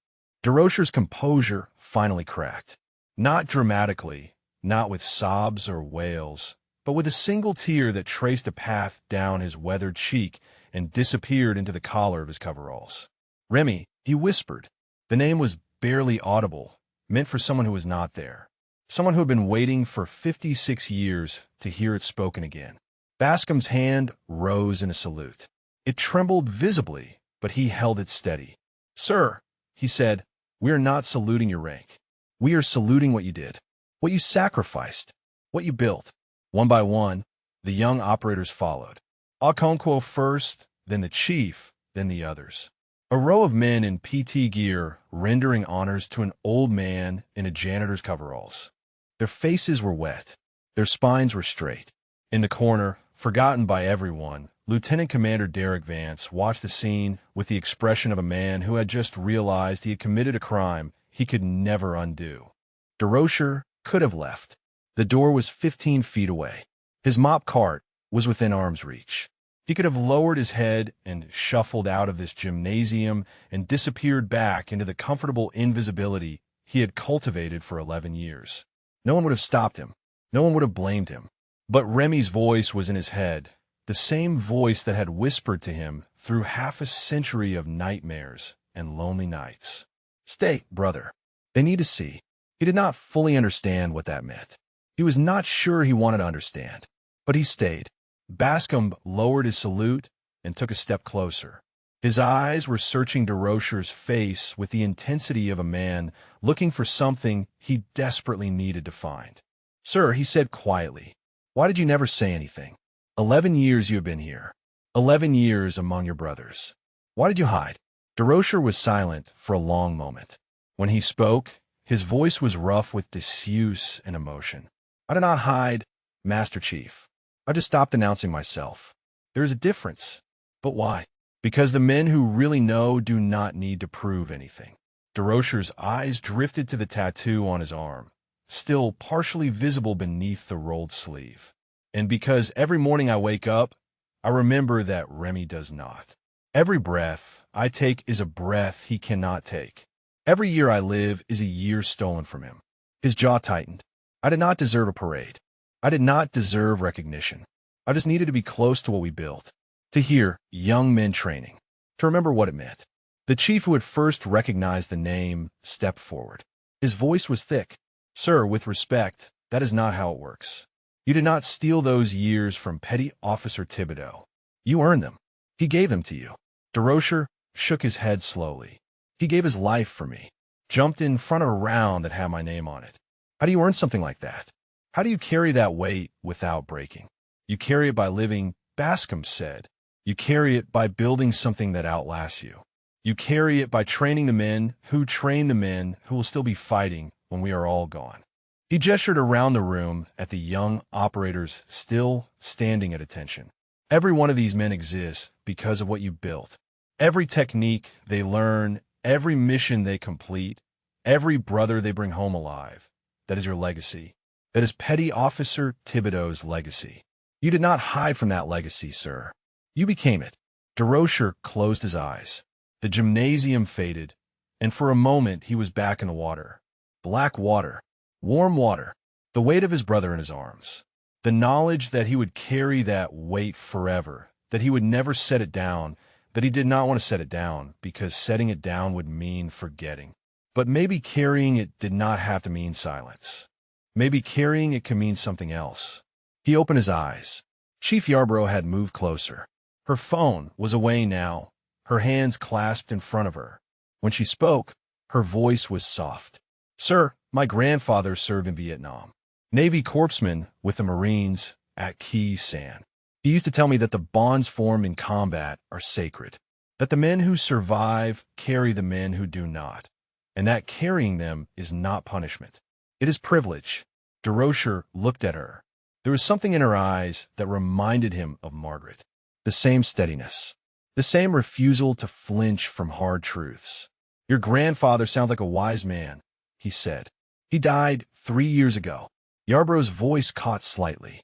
A: DeRocher's composure finally cracked. Not dramatically, not with sobs or wails, but with a single tear that traced a path down his weathered cheek and disappeared into the collar of his coveralls. Remy, he whispered. The name was barely audible, meant for someone who was not there. Someone who had been waiting for 56 years to hear it spoken again. Bascom's hand rose in a salute. It trembled visibly, but he held it steady. Sir, he said, we are not saluting your rank. We are saluting what you did, what you sacrificed, what you built. One by one, the young operators followed. Okonkwo first, then the chief, then the others. A row of men in PT gear rendering honors to an old man in a janitor's coveralls. Their faces were wet. Their spines were straight. In the corner, forgotten by everyone, Lieutenant Commander Derek Vance watched the scene with the expression of a man who had just realized he had committed a crime he could never undo. DeRocher could have left. The door was 15 feet away. His mop cart was within arm's reach. He could have lowered his head and shuffled out of this gymnasium and disappeared back into the comfortable invisibility he had cultivated for 11 years. No one would have stopped him. No one would have blamed him. But Remy's voice was in his head, the same voice that had whispered to him through half a century of nightmares and lonely nights. Stay, brother. They need to see. He did not fully understand what that meant. He was not sure he wanted to understand. But he stayed. Bascom lowered his salute and took a step closer. His eyes were searching DeRocher's face with the intensity of a man looking for something he desperately needed to find. Sir, he said quietly, why did you never say anything? 11 years you have been here. 11 years among your brothers. Why did you hide? DeRocher was silent for a long moment. When he spoke, his voice was rough with disuse and emotion. I did not hide, Master Chief. I just stopped announcing myself. There is a difference. But why? Because the men who really know do not need to prove anything. DeRocher's eyes drifted to the tattoo on his arm, still partially visible beneath the rolled sleeve. And because every morning I wake up, I remember that Remy does not. Every breath I take is a breath he cannot take. Every year I live is a year stolen from him. His jaw tightened. I did not deserve a parade. I did not deserve recognition. I just needed to be close to what we built, to hear young men training, to remember what it meant. The chief who had first recognized the name stepped forward. His voice was thick, Sir, with respect, that is not how it works. You did not steal those years from Petty Officer Thibodeau. You earned them. He gave them to you. DeRocher shook his head slowly. He gave his life for me. Jumped in front of a round that had my name on it. How do you earn something like that? How do you carry that weight without breaking? You carry it by living, Bascom said. You carry it by building something that outlasts you. You carry it by training the men who train the men who will still be fighting when we are all gone. He gestured around the room at the young operators still standing at attention. Every one of these men exists because of what you built. Every technique they learn, every mission they complete, every brother they bring home alive. That is your legacy. That is Petty Officer Thibodeau's legacy. You did not hide from that legacy, sir. You became it. DeRocher closed his eyes. The gymnasium faded, and for a moment he was back in the water. Black water. Warm water. The weight of his brother in his arms. The knowledge that he would carry that weight forever, that he would never set it down, that he did not want to set it down because setting it down would mean forgetting. But maybe carrying it did not have to mean silence. Maybe carrying it could mean something else. He opened his eyes. Chief Yarborough had moved closer. Her phone was away now, her hands clasped in front of her. When she spoke, her voice was soft. Sir, my grandfather served in Vietnam. Navy corpsman with the Marines at Key San. He used to tell me that the bonds formed in combat are sacred, that the men who survive carry the men who do not, and that carrying them is not punishment. It is privilege. DeRocher looked at her. There was something in her eyes that reminded him of Margaret. The same steadiness. The same refusal to flinch from hard truths. Your grandfather sounds like a wise man, he said. He died 3 years ago. Yarborough's voice caught slightly.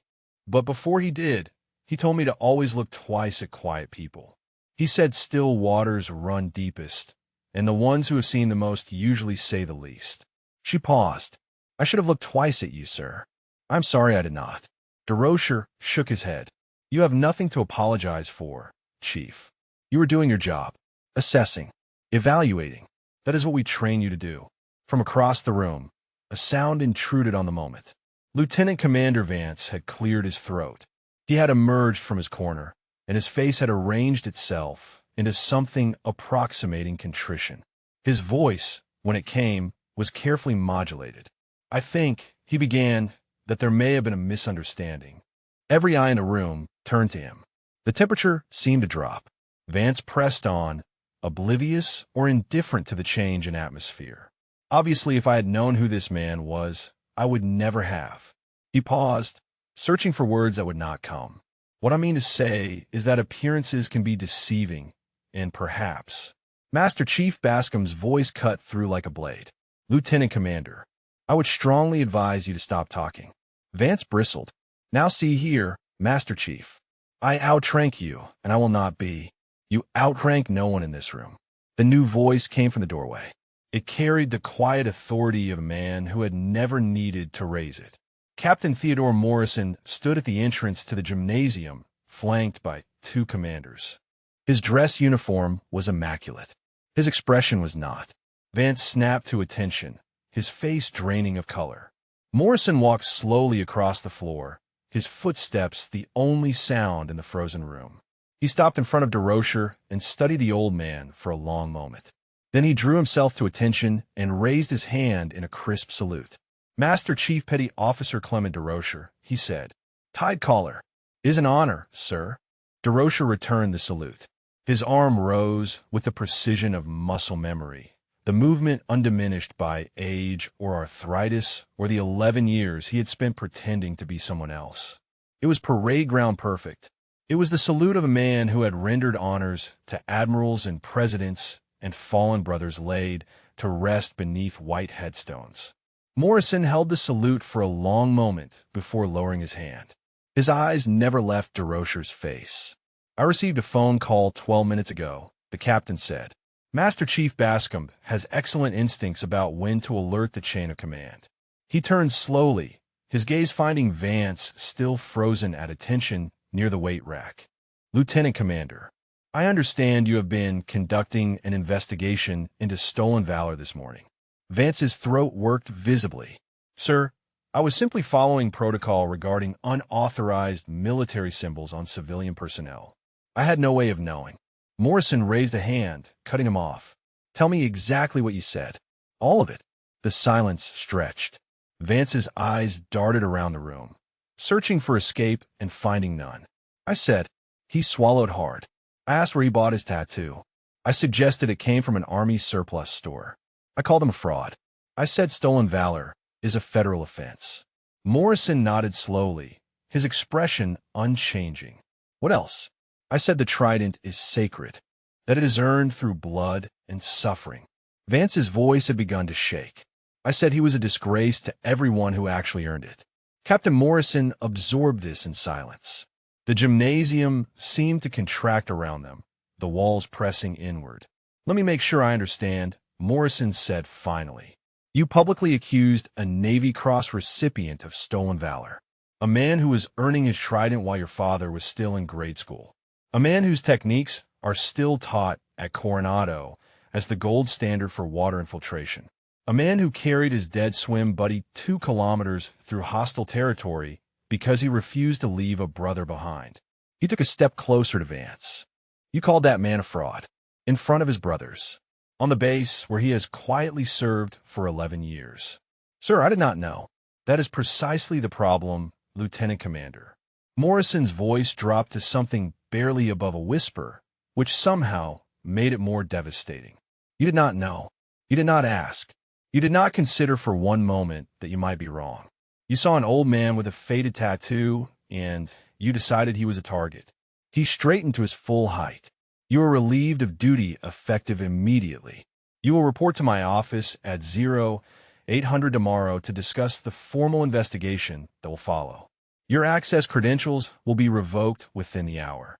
A: But before he did, he told me to always look twice at quiet people. He said still waters run deepest, and the ones who have seen the most usually say the least. She paused. I should have looked twice at you, sir. I'm sorry I did not. DeRocher shook his head. You have nothing to apologize for, Chief. You were doing your job. Assessing. Evaluating. That is what we train you to do. From across the room, a sound intruded on the moment. Lieutenant Commander Vance had cleared his throat. He had emerged from his corner, and his face had arranged itself into something approximating contrition. His voice, when it came, was carefully modulated. I think, he began, that there may have been a misunderstanding. Every eye in the room turned to him. The temperature seemed to drop. Vance pressed on, oblivious or indifferent to the change in atmosphere. Obviously, if I had known who this man was, I would never have. He paused, searching for words that would not come. What I mean to say is that appearances can be deceiving, and perhaps. Master Chief Bascom's voice cut through like a blade. Lieutenant Commander, I would strongly advise you to stop talking. Vance bristled. Now see here, Master Chief. I outrank you, and I will not be. You outrank no one in this room. The new voice came from the doorway. It carried the quiet authority of a man who had never needed to raise it. Captain Theodore Morrison stood at the entrance to the gymnasium, flanked by 2 commanders. His dress uniform was immaculate. His expression was not. Vance snapped to attention, his face draining of color. Morrison walked slowly across the floor, his footsteps the only sound in the frozen room. He stopped in front of DeRocher and studied the old man for a long moment. Then he drew himself to attention and raised his hand in a crisp salute. Master Chief Petty Officer Clement DeRocher, he said. Tide Caller. Is an honor, sir. DeRocher returned the salute. His arm rose with the precision of muscle memory, the movement undiminished by age or arthritis or the 11 years he had spent pretending to be someone else. It was parade ground perfect. It was the salute of a man who had rendered honors to admirals and presidents and fallen brothers laid to rest beneath white headstones. Morrison held the salute for a long moment before lowering his hand. His eyes never left DeRocher's face. I received a phone call 12 minutes ago, the captain said. Master Chief Bascom has excellent instincts about when to alert the chain of command. He turned slowly, his gaze finding Vance still frozen at attention near the weight rack. Lieutenant Commander, I understand you have been conducting an investigation into stolen valor this morning. Vance's throat worked visibly. Sir, I was simply following protocol regarding unauthorized military symbols on civilian personnel. I had no way of knowing. Morrison raised a hand, cutting him off. Tell me exactly what you said. All of it. The silence stretched. Vance's eyes darted around the room, searching for escape and finding none. I said, he swallowed hard. I asked where he bought his tattoo. I suggested it came from an army surplus store. I called him a fraud. I said stolen valor is a federal offense. Morrison nodded slowly, his expression unchanging. What else? I said the trident is sacred, that it is earned through blood and suffering. Vance's voice had begun to shake. I said he was a disgrace to everyone who actually earned it. Captain Morrison absorbed this in silence. The gymnasium seemed to contract around them, the walls pressing inward. Let me make sure I understand, Morrison said finally. You publicly accused a Navy Cross recipient of stolen valor, a man who was earning his trident while your father was still in grade school, a man whose techniques are still taught at Coronado as the gold standard for water infiltration, a man who carried his dead swim buddy 2 kilometers through hostile territory because he refused to leave a brother behind. He took a step closer to Vance. You called that man a fraud, in front of his brothers, on the base where he has quietly served for 11 years. Sir, I did not know. That is precisely the problem, Lieutenant Commander. Morrison's voice dropped to something barely above a whisper, which somehow made it more devastating. You did not know. You did not ask. You did not consider for one moment that you might be wrong. You saw an old man with a faded tattoo, and you decided he was a target. He straightened to his full height. You were relieved of duty effective immediately. You will report to my office at 0800 tomorrow to discuss the formal investigation that will follow. Your access credentials will be revoked within the hour.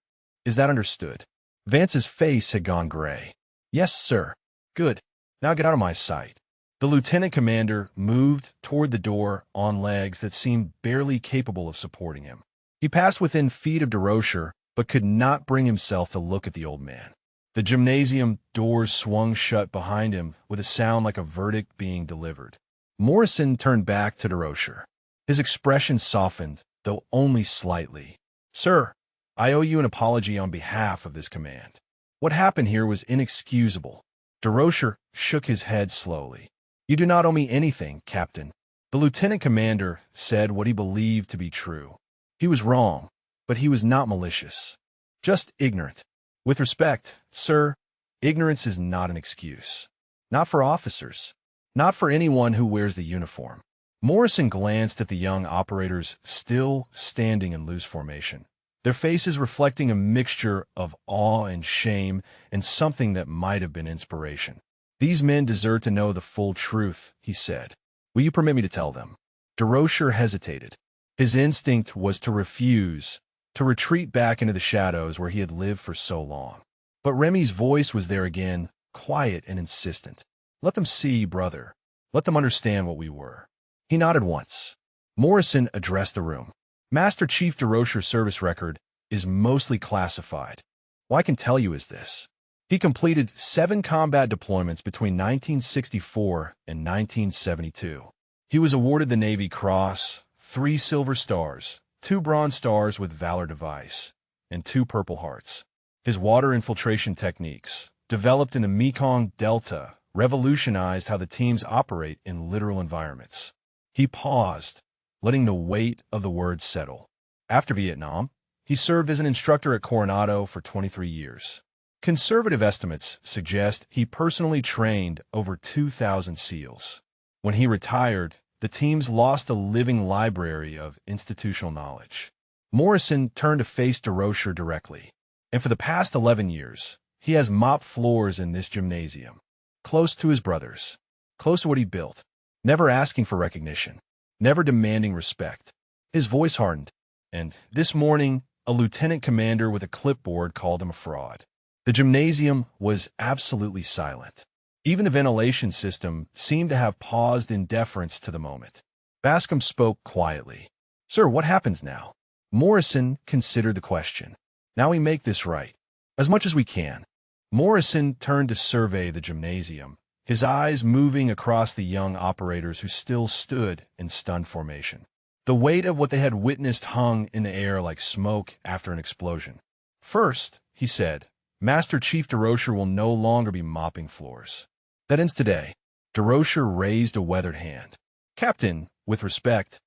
A: Is that understood? Vance's face had gone gray. Yes, sir. Good. Now get out of my sight. The lieutenant commander moved toward the door on legs that seemed barely capable of supporting him. He passed within feet of DeRocher, but could not bring himself to look at the old man. The gymnasium doors swung shut behind him with a sound like a verdict being delivered. Morrison turned back to DeRocher. His expression softened, though only slightly. Sir, I owe you an apology on behalf of this command. What happened here was inexcusable. DeRocher shook his head slowly. You do not owe me anything, Captain. The lieutenant commander said what he believed to be true. He was wrong, but he was not malicious. Just ignorant. With respect, sir, ignorance is not an excuse. Not for officers. Not for anyone who wears the uniform. Morrison glanced at the young operators still standing in loose formation, their faces reflecting a mixture of awe and shame and something that might have been inspiration. These men deserve to know the full truth, he said. Will you permit me to tell them? DeRocher hesitated. His instinct was to refuse, to retreat back into the shadows where he had lived for so long. But Remy's voice was there again, quiet and insistent. Let them see, brother. Let them understand what we were. He nodded once. Morrison addressed the room. Master Chief DeRocher's service record is mostly classified. What I can tell you is this. He completed 7 combat deployments between 1964 and 1972. He was awarded the Navy Cross, 3 Silver Stars, 2 Bronze Stars with Valor Device, and 2 Purple Hearts. His water infiltration techniques, developed in the Mekong Delta, revolutionized how the teams operate in literal environments. He paused, letting the weight of the words settle. After Vietnam, he served as an instructor at Coronado for 23 years. Conservative estimates suggest he personally trained over 2,000 SEALs. When he retired, the teams lost a living library of institutional knowledge. Morrison turned to face DeRocher directly. And for the past 11 years, he has mopped floors in this gymnasium, close to his brothers, close to what he built, never asking for recognition, never demanding respect. His voice hardened, and this morning, a lieutenant commander with a clipboard called him a fraud. The gymnasium was absolutely silent. Even the ventilation system seemed to have paused in deference to the moment. Bascom spoke quietly. Sir, what happens now? Morrison considered the question. Now we make this right. As much as we can. Morrison turned to survey the gymnasium, his eyes moving across the young operators who still stood in stunned formation. The weight of what they had witnessed hung in the air like smoke after an explosion. "First," he said, "Master Chief DeRocher will no longer be mopping floors. That ends today." DeRocher raised a weathered hand. "Captain, with respect,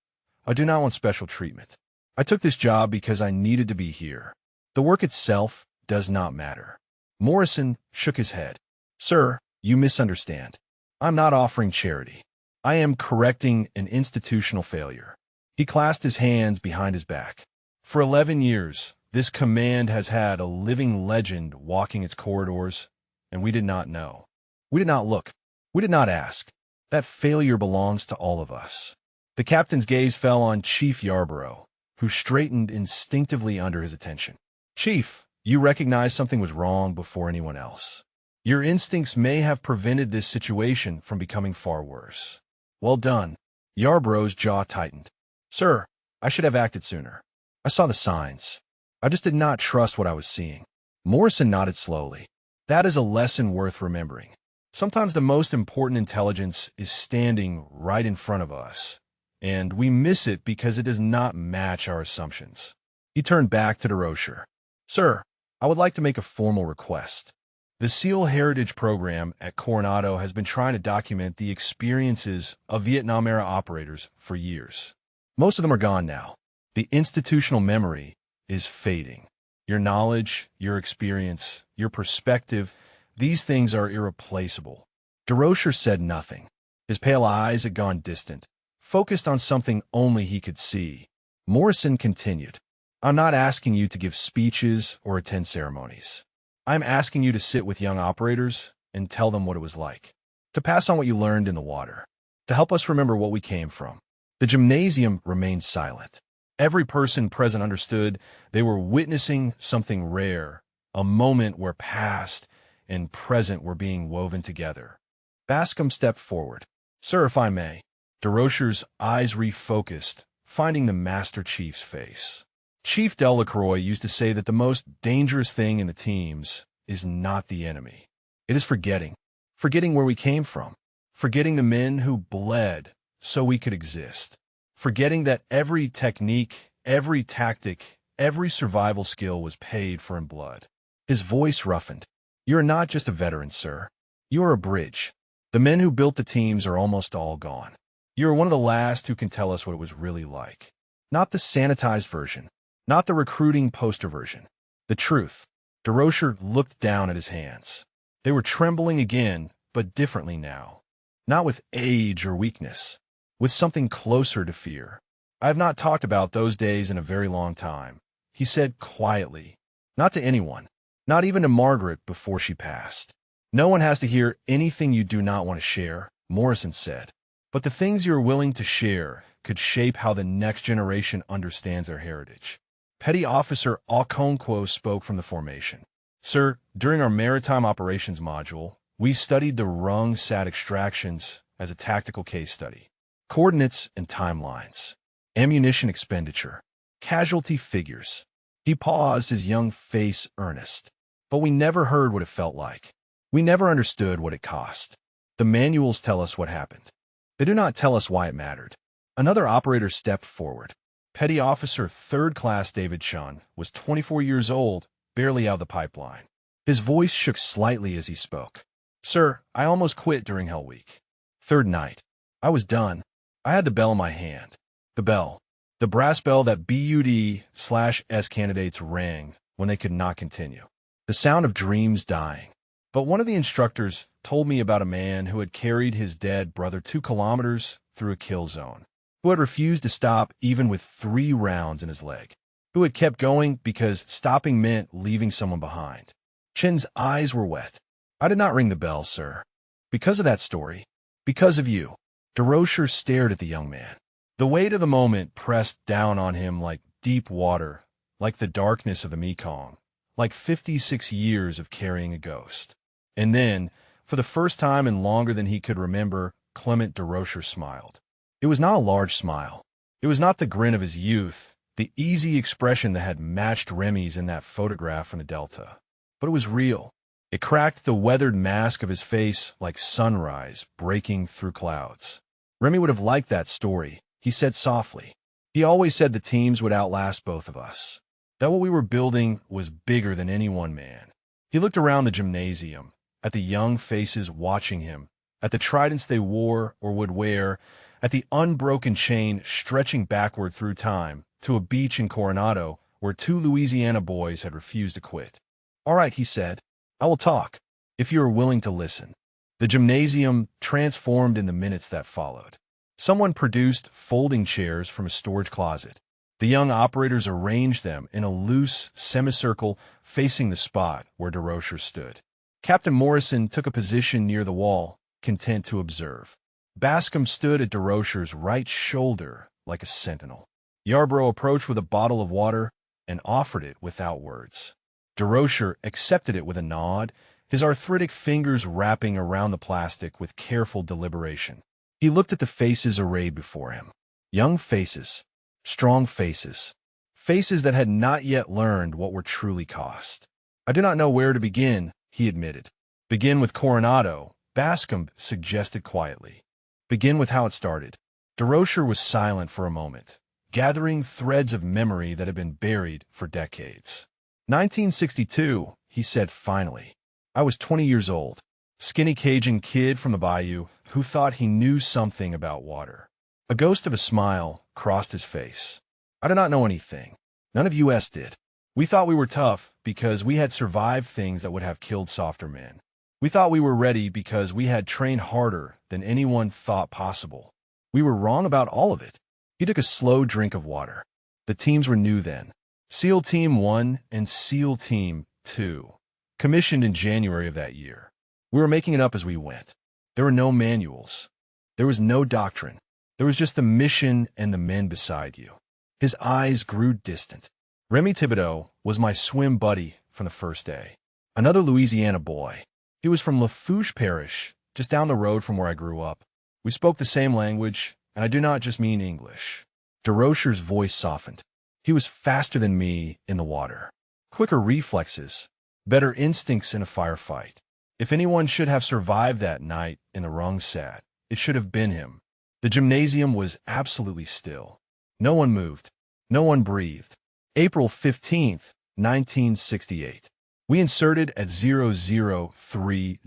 A: I do not want special treatment. I took this job because I needed to be here. The work itself does not matter." Morrison shook his head. "Sir, you misunderstand. I'm not offering charity. I am correcting an institutional failure." He clasped his hands behind his back. "For 11 years, this command has had a living legend walking its corridors, and we did not know. We did not look. We did not ask. That failure belongs to all of us." The captain's gaze fell on Chief Yarborough, who straightened instinctively under his attention. "Chief, you recognized something was wrong before anyone else. Your instincts may have prevented this situation from becoming far worse. Well done." Yarborough's jaw tightened. "Sir, I should have acted sooner. I saw the signs. I just did not trust what I was seeing." Morrison nodded slowly. "That is a lesson worth remembering. Sometimes the most important intelligence is standing right in front of us, and we miss it because it does not match our assumptions." He turned back to DeRocher. "Sir, I would like to make a formal request. The SEAL Heritage Program at Coronado has been trying to document the experiences of Vietnam-era operators for years. Most of them are gone now. The institutional memory is fading. Your knowledge, your experience, your perspective, these things are irreplaceable." DeRocher said nothing. His pale eyes had gone distant, focused on something only he could see. Morrison continued. "I'm not asking you to give speeches or attend ceremonies. I'm asking you to sit with young operators and tell them what it was like, to pass on what you learned in the water, to help us remember what we came from." The gymnasium remained silent. Every person present understood they were witnessing something rare, a moment where past and present were being woven together. Bascom stepped forward. "Sir, if I may." DeRocher's eyes refocused, finding the Master Chief's face. "Chief Delacroix used to say that the most dangerous thing in the teams is not the enemy. It is forgetting. Forgetting where we came from. Forgetting the men who bled so we could exist. Forgetting that every technique, every tactic, every survival skill was paid for in blood." His voice roughened. "You are not just a veteran, sir. You are a bridge. The men who built the teams are almost all gone. You are one of the last who can tell us what it was really like. Not the sanitized version. Not the recruiting poster version. The truth." DeRocher looked down at his hands. They were trembling again, but differently now. Not with age or weakness. With something closer to fear. "I have not talked about those days in a very long time," he said quietly. "Not to anyone. Not even to Margaret before she passed." "No one has to hear anything you do not want to share," Morrison said. "But the things you are willing to share could shape how the next generation understands their heritage." Petty Officer Okonkwo spoke from the formation. "Sir, during our maritime operations module, we studied the rung sat extractions as a tactical case study. Coordinates and timelines. Ammunition expenditure. Casualty figures." He paused, his young face earnest. "But we never heard what it felt like. We never understood what it cost. The manuals tell us what happened. They do not tell us why it mattered." Another operator stepped forward. Petty Officer 3rd Class David Chun was 24 years old, barely out of the pipeline. His voice shook slightly as he spoke. "Sir, I almost quit during Hell Week. Third night. I was done. I had the bell in my hand. The bell. The brass bell that BUD/S candidates rang when they could not continue. The sound of dreams dying. But one of the instructors told me about a man who had carried his dead brother 2 kilometers through a kill zone, who had refused to stop even with 3 rounds in his leg, who had kept going because stopping meant leaving someone behind." Chin's eyes were wet. "I did not ring the bell, sir. Because of that story. Because of you." DeRocher stared at the young man. The weight of the moment pressed down on him like deep water, like the darkness of the Mekong, like 56 years of carrying a ghost. And then, for the first time and longer than he could remember, Clement DeRocher smiled. It was not a large smile. It was not the grin of his youth, the easy expression that had matched Remy's in that photograph from the Delta. But it was real. It cracked the weathered mask of his face like sunrise breaking through clouds. Remy would have liked that story, he said softly. He always said the teams would outlast both of us. That what we were building was bigger than any one man. He looked around the gymnasium, at the young faces watching him, at the tridents they wore or would wear, at the unbroken chain stretching backward through time to a beach in Coronado where two Louisiana boys had refused to quit. "All right," he said. "I will talk, if you are willing to listen." The gymnasium transformed in the minutes that followed. Someone produced folding chairs from a storage closet. The young operators arranged them in a loose semicircle facing the spot where DeRocher stood. Captain Morrison took a position near the wall, content to observe. Bascom stood at DeRocher's right shoulder like a sentinel. Yarborough approached with a bottle of water and offered it without words. DeRocher accepted it with a nod, his arthritic fingers wrapping around the plastic with careful deliberation. He looked at the faces arrayed before him. Young faces, strong faces, faces that had not yet learned what were truly cost. "I do not know where to begin," he admitted. "Begin with Coronado," Bascom suggested quietly. "Begin with how it started." DeRocher was silent for a moment, gathering threads of memory that had been buried for decades. 1962, he said finally. "I was 20 years old, skinny Cajun kid from the bayou who thought he knew something about water." A ghost of a smile crossed his face. "I did not know anything. None of us did. We thought we were tough because we had survived things that would have killed softer men. We thought we were ready because we had trained harder than anyone thought possible. We were wrong about all of it." He took a slow drink of water. The teams were new then. SEAL Team 1 and SEAL Team 2, commissioned in January of that year. We were making it up as we went. There were no manuals. There was no doctrine. There was just the mission and the men beside you. His eyes grew distant. Remy Thibodeau was my swim buddy from the first day. Another Louisiana boy. He was from Lafourche Parish, just down the road from where I grew up. We spoke the same language, and I do not just mean English. DeRocher's voice softened. He was faster than me in the water. Quicker reflexes, better instincts in a firefight. If anyone should have survived that night in the wrong set, it should have been him. The gymnasium was absolutely still. No one moved. No one breathed. April 15th, 1968. We inserted at 0030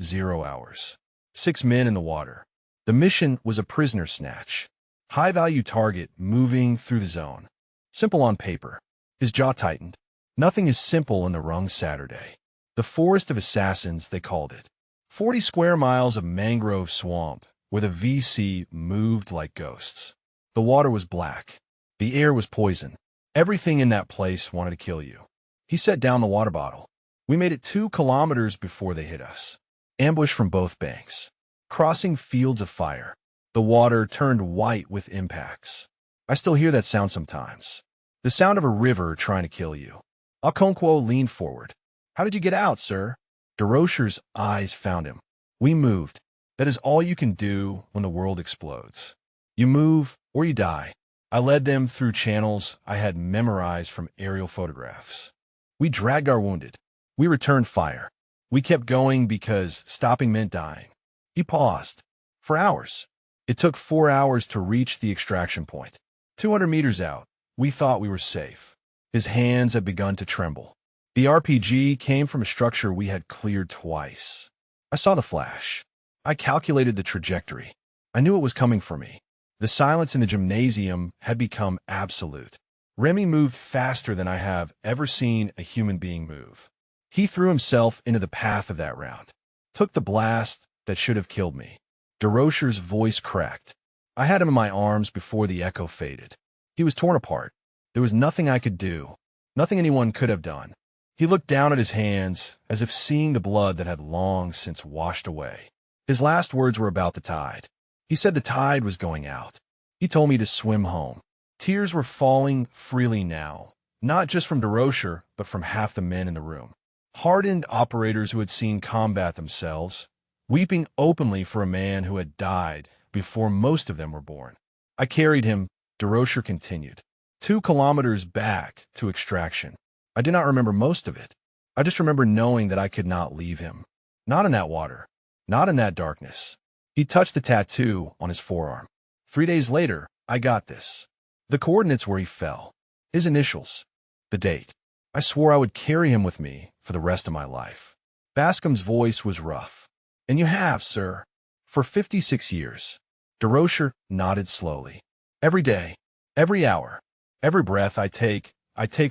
A: hours. 6 men in the water. The mission was a prisoner snatch. High-value target moving through the zone. Simple on paper. His jaw tightened. Nothing is simple in the wrong Saturday. The forest of assassins, they called it. 40 square miles of mangrove swamp where the VC moved like ghosts. The water was black. The air was poison. Everything in that place wanted to kill you. He set down the water bottle. We made it 2 kilometers before they hit us. Ambush from both banks. Crossing fields of fire. The water turned white with impacts. I still hear that sound sometimes. The sound of a river trying to kill you. Okonkwo leaned forward. "How did you get out, sir?" DeRocher's eyes found him. "We moved. That is all you can do when the world explodes. You move or you die." I led them through channels I had memorized from aerial photographs. We dragged our wounded. We returned fire. We kept going because stopping meant dying. He paused. For hours. It took 4 hours to reach the extraction point. 200 meters out, we thought we were safe. His hands had begun to tremble. The RPG came from a structure we had cleared twice. I saw the flash. I calculated the trajectory. I knew it was coming for me. The silence in the gymnasium had become absolute. Remy moved faster than I have ever seen a human being move. He threw himself into the path of that round. Took the blast that should have killed me. DeRocher's voice cracked. I had him in my arms before the echo faded. He was torn apart. There was nothing I could do. Nothing anyone could have done. He looked down at his hands, as if seeing the blood that had long since washed away. His last words were about the tide. He said the tide was going out. He told me to swim home. Tears were falling freely now, not just from DeRocher, but from half the men in the room. Hardened operators who had seen combat themselves, weeping openly for a man who had died before most of them were born. I carried him, DeRocher continued, 2 kilometers back to extraction. I do not remember most of it. I just remember knowing that I could not leave him. Not in that water. Not in that darkness. He touched the tattoo on his forearm. 3 days later, I got this. The coordinates where he fell. His initials. The date. I swore I would carry him with me for the rest of my life. Bascom's voice was rough. And you have, sir. For 56 years. DeRocher nodded slowly. Every day, every hour, every breath I take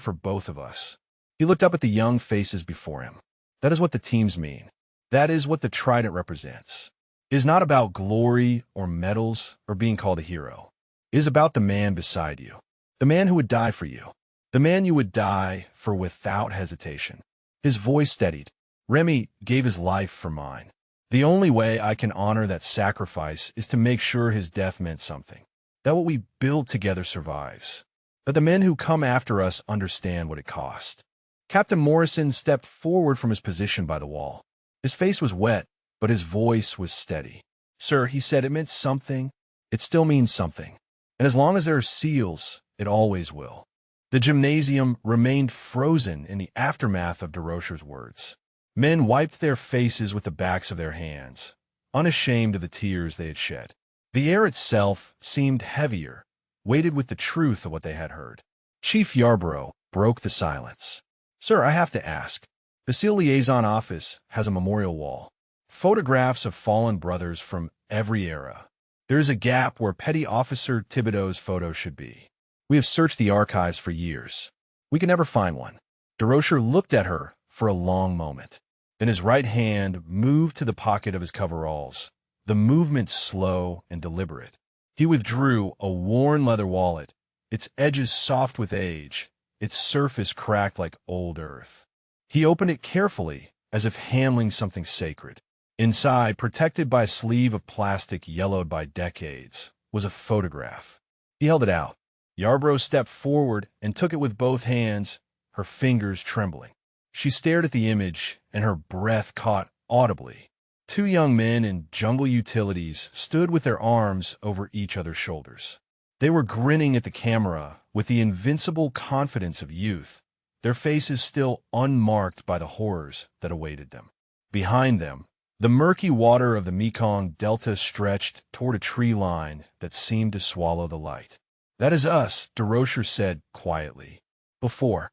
A: for both of us. He looked up at the young faces before him. That is what the teams mean. That is what the trident represents. It is not about glory or medals or being called a hero. It is about the man beside you. The man who would die for you. The man you would die for without hesitation. His voice steadied. Remy gave his life for mine. The only way I can honor that sacrifice is to make sure his death meant something. That what we build together survives. That the men who come after us understand what it cost. Captain Morrison stepped forward from his position by the wall. His face was wet, but his voice was steady. Sir, he said, it meant something. It still means something. And as long as there are seals, it always will. The gymnasium remained frozen in the aftermath of DeRocher's words. Men wiped their faces with the backs of their hands, unashamed of the tears they had shed. The air itself seemed heavier, weighted with the truth of what they had heard. Chief Yarborough broke the silence. Sir, I have to ask. The SEAL Liaison Office has a memorial wall. Photographs of fallen brothers from every era. There is a gap where Petty Officer Thibodeau's photo should be. We have searched the archives for years. We can never find one. DeRocher looked at her for a long moment. Then his right hand moved to the pocket of his coveralls, the movement slow and deliberate. He withdrew a worn leather wallet, its edges soft with age, its surface cracked like old earth. He opened it carefully, as if handling something sacred. Inside, protected by a sleeve of plastic yellowed by decades, was a photograph. He held it out. Yarborough stepped forward and took it with both hands, her fingers trembling. She stared at the image, and her breath caught audibly. Two young men in jungle utilities stood with their arms over each other's shoulders. They were grinning at the camera with the invincible confidence of youth, their faces still unmarked by the horrors that awaited them. Behind them, the murky water of the Mekong Delta stretched toward a tree line that seemed to swallow the light. That is us, DeRocher said quietly. Before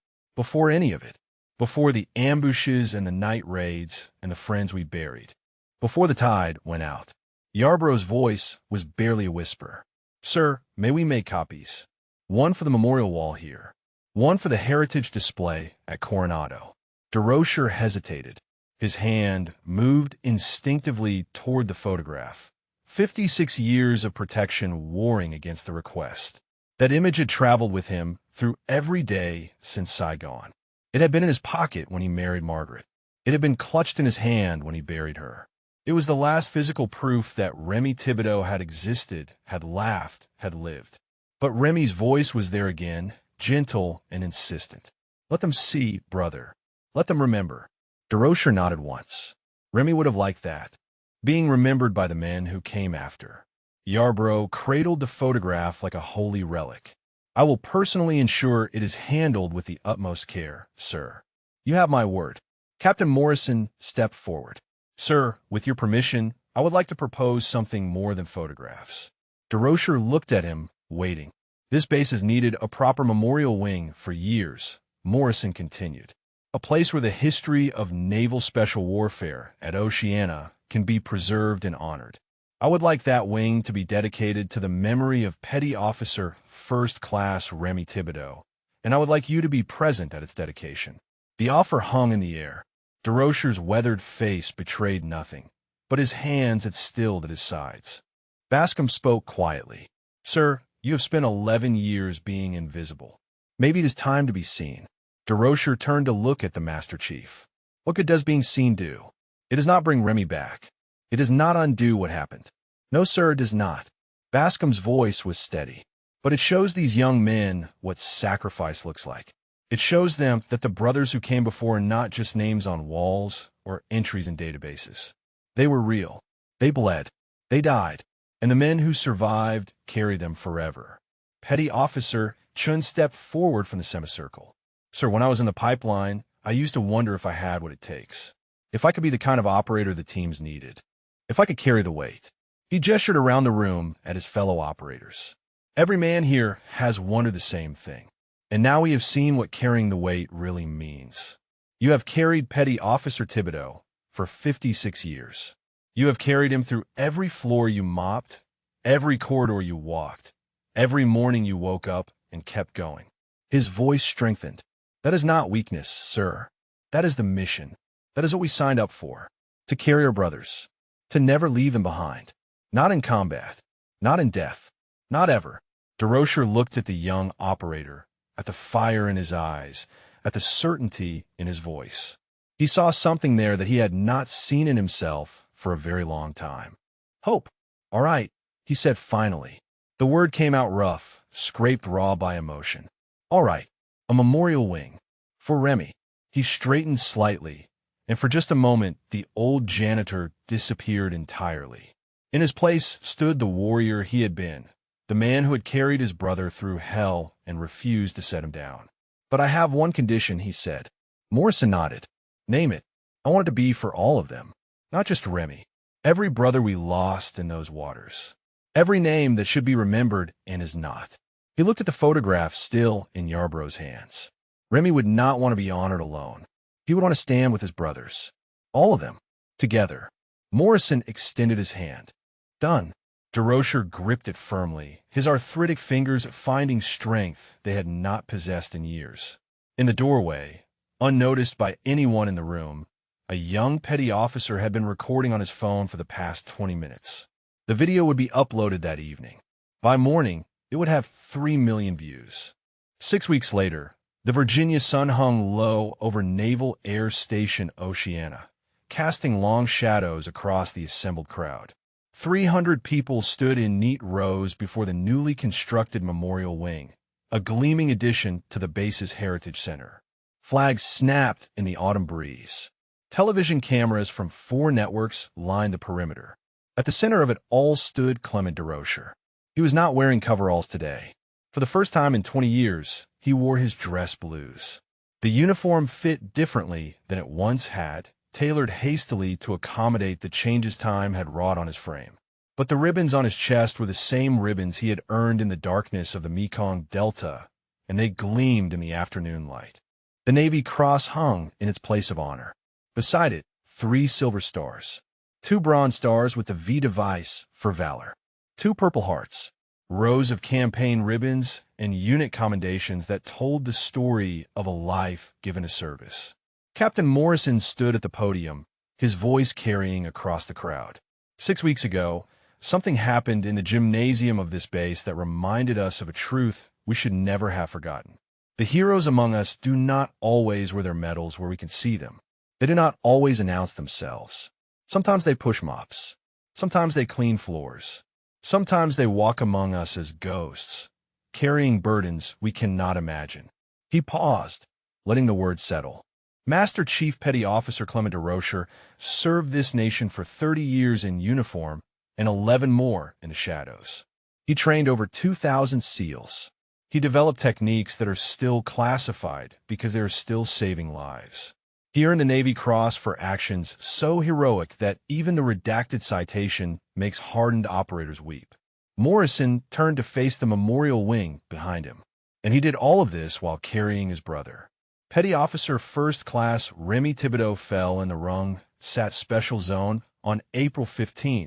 A: any of it. Before the ambushes and the night raids and the friends we buried. Before the tide went out. Yarborough's voice was barely a whisper. Sir, may we make copies? One for the memorial wall here. One for the heritage display at Coronado. DeRocher hesitated. His hand moved instinctively toward the photograph. 56 years of protection warring against the request. That image had traveled with him through every day since Saigon. It had been in his pocket when he married Margaret. It had been clutched in his hand when he buried her. It was the last physical proof that Remy Thibodeau had existed, had laughed, had lived. But Remy's voice was there again, gentle and insistent. Let them see, brother. Let them remember. DeRocher nodded once. Remy would have liked that. Being remembered by the men who came after. Yarborough cradled the photograph like a holy relic. I will personally ensure it is handled with the utmost care, sir. You have my word. Captain Morrison stepped forward. Sir, with your permission, I would like to propose something more than photographs. DeRocher looked at him, waiting. This base has needed a proper memorial wing for years, Morrison continued. A place where the history of naval special warfare at Oceana can be preserved and honored. I would like that wing to be dedicated to the memory of Petty Officer First Class Remy Thibodeau, and I would like you to be present at its dedication. The offer hung in the air. DeRocher's weathered face betrayed nothing, but his hands had stilled at his sides. Bascom spoke quietly. Sir, you have spent 11 years being invisible. Maybe it is time to be seen. DeRocher turned to look at the Master Chief. What good does being seen do? It does not bring Remy back. It does not undo what happened. No, sir, it does not. Bascom's voice was steady. But it shows these young men what sacrifice looks like. It shows them that the brothers who came before are not just names on walls or entries in databases. They were real. They bled. They died. And the men who survived carry them forever. Petty Officer Chun stepped forward from the semicircle. Sir, when I was in the pipeline, I used to wonder if I had what it takes. If I could be the kind of operator the teams needed. If I could carry the weight. He gestured around the room at his fellow operators. Every man here has wondered the same thing. And now we have seen what carrying the weight really means. You have carried Petty Officer Thibodeau for 56 years. You have carried him through every floor you mopped, every corridor you walked, every morning you woke up and kept going. His voice strengthened. That is not weakness, sir. That is the mission. That is what we signed up for. To carry our brothers. To never leave them behind. Not in combat. Not in death. Not ever. DeRocher looked at the young operator, at the fire in his eyes, at the certainty in his voice. He saw something there that he had not seen in himself for a very long time. Hope. All right, he said finally. The word came out rough, scraped raw by emotion. All right, a memorial wing. For Remy. He straightened slightly, and for just a moment the old janitor disappeared entirely. In his place stood the warrior he had been, the man who had carried his brother through hell and refused to set him down. But I have one condition, he said. Morrison nodded. Name it. I want it to be for all of them, not just Remy. Every brother we lost in those waters. Every name that should be remembered and is not. He looked at the photograph still in Yarbrough's hands. Remy would not want to be honored alone. He would want to stand with his brothers. All of them. Together. Morrison extended his hand. Done. DeRocher gripped it firmly, his arthritic fingers finding strength they had not possessed in years. In the doorway, unnoticed by anyone in the room, a young petty officer had been recording on his phone for the past 20 minutes. The video would be uploaded that evening. By morning, it would have 3 million views. 6 weeks later, the Virginia sun hung low over Naval Air Station Oceana, casting long shadows across the assembled crowd. 300 people stood in neat rows before the newly constructed Memorial Wing, a gleaming addition to the base's Heritage Center. Flags snapped in the autumn breeze. Television cameras from 4 networks lined the perimeter. At the center of it all stood Clement DeRocher. He was not wearing coveralls today. For the first time in 20 years, he wore his dress blues. The uniform fit differently than it once had, tailored hastily to accommodate the changes time had wrought on his frame. But the ribbons on his chest were the same ribbons he had earned in the darkness of the Mekong Delta, and they gleamed in the afternoon light. The Navy Cross hung in its place of honor. Beside it, 3 silver stars, 2 bronze stars with the V device for valor, 2 Purple Hearts, rows of campaign ribbons, and unit commendations that told the story of a life given to service. Captain Morrison stood at the podium, his voice carrying across the crowd. 6 weeks ago, something happened in the gymnasium of this base that reminded us of a truth we should never have forgotten. The heroes among us do not always wear their medals where we can see them. They do not always announce themselves. Sometimes they push mops. Sometimes they clean floors. Sometimes they walk among us as ghosts, carrying burdens we cannot imagine. He paused, letting the words settle. Master Chief Petty Officer Clement DeRocher served this nation for 30 years in uniform and 11 more in the shadows. He trained over 2,000 SEALs. He developed techniques that are still classified because they are still saving lives. He earned the Navy Cross for actions so heroic that even the redacted citation makes hardened operators weep. Morrison turned to face the Memorial Wing behind him, and he did all of this while carrying his brother. Petty Officer First Class Remy Thibodeau fell in the Rung Sat Special Zone on April 15,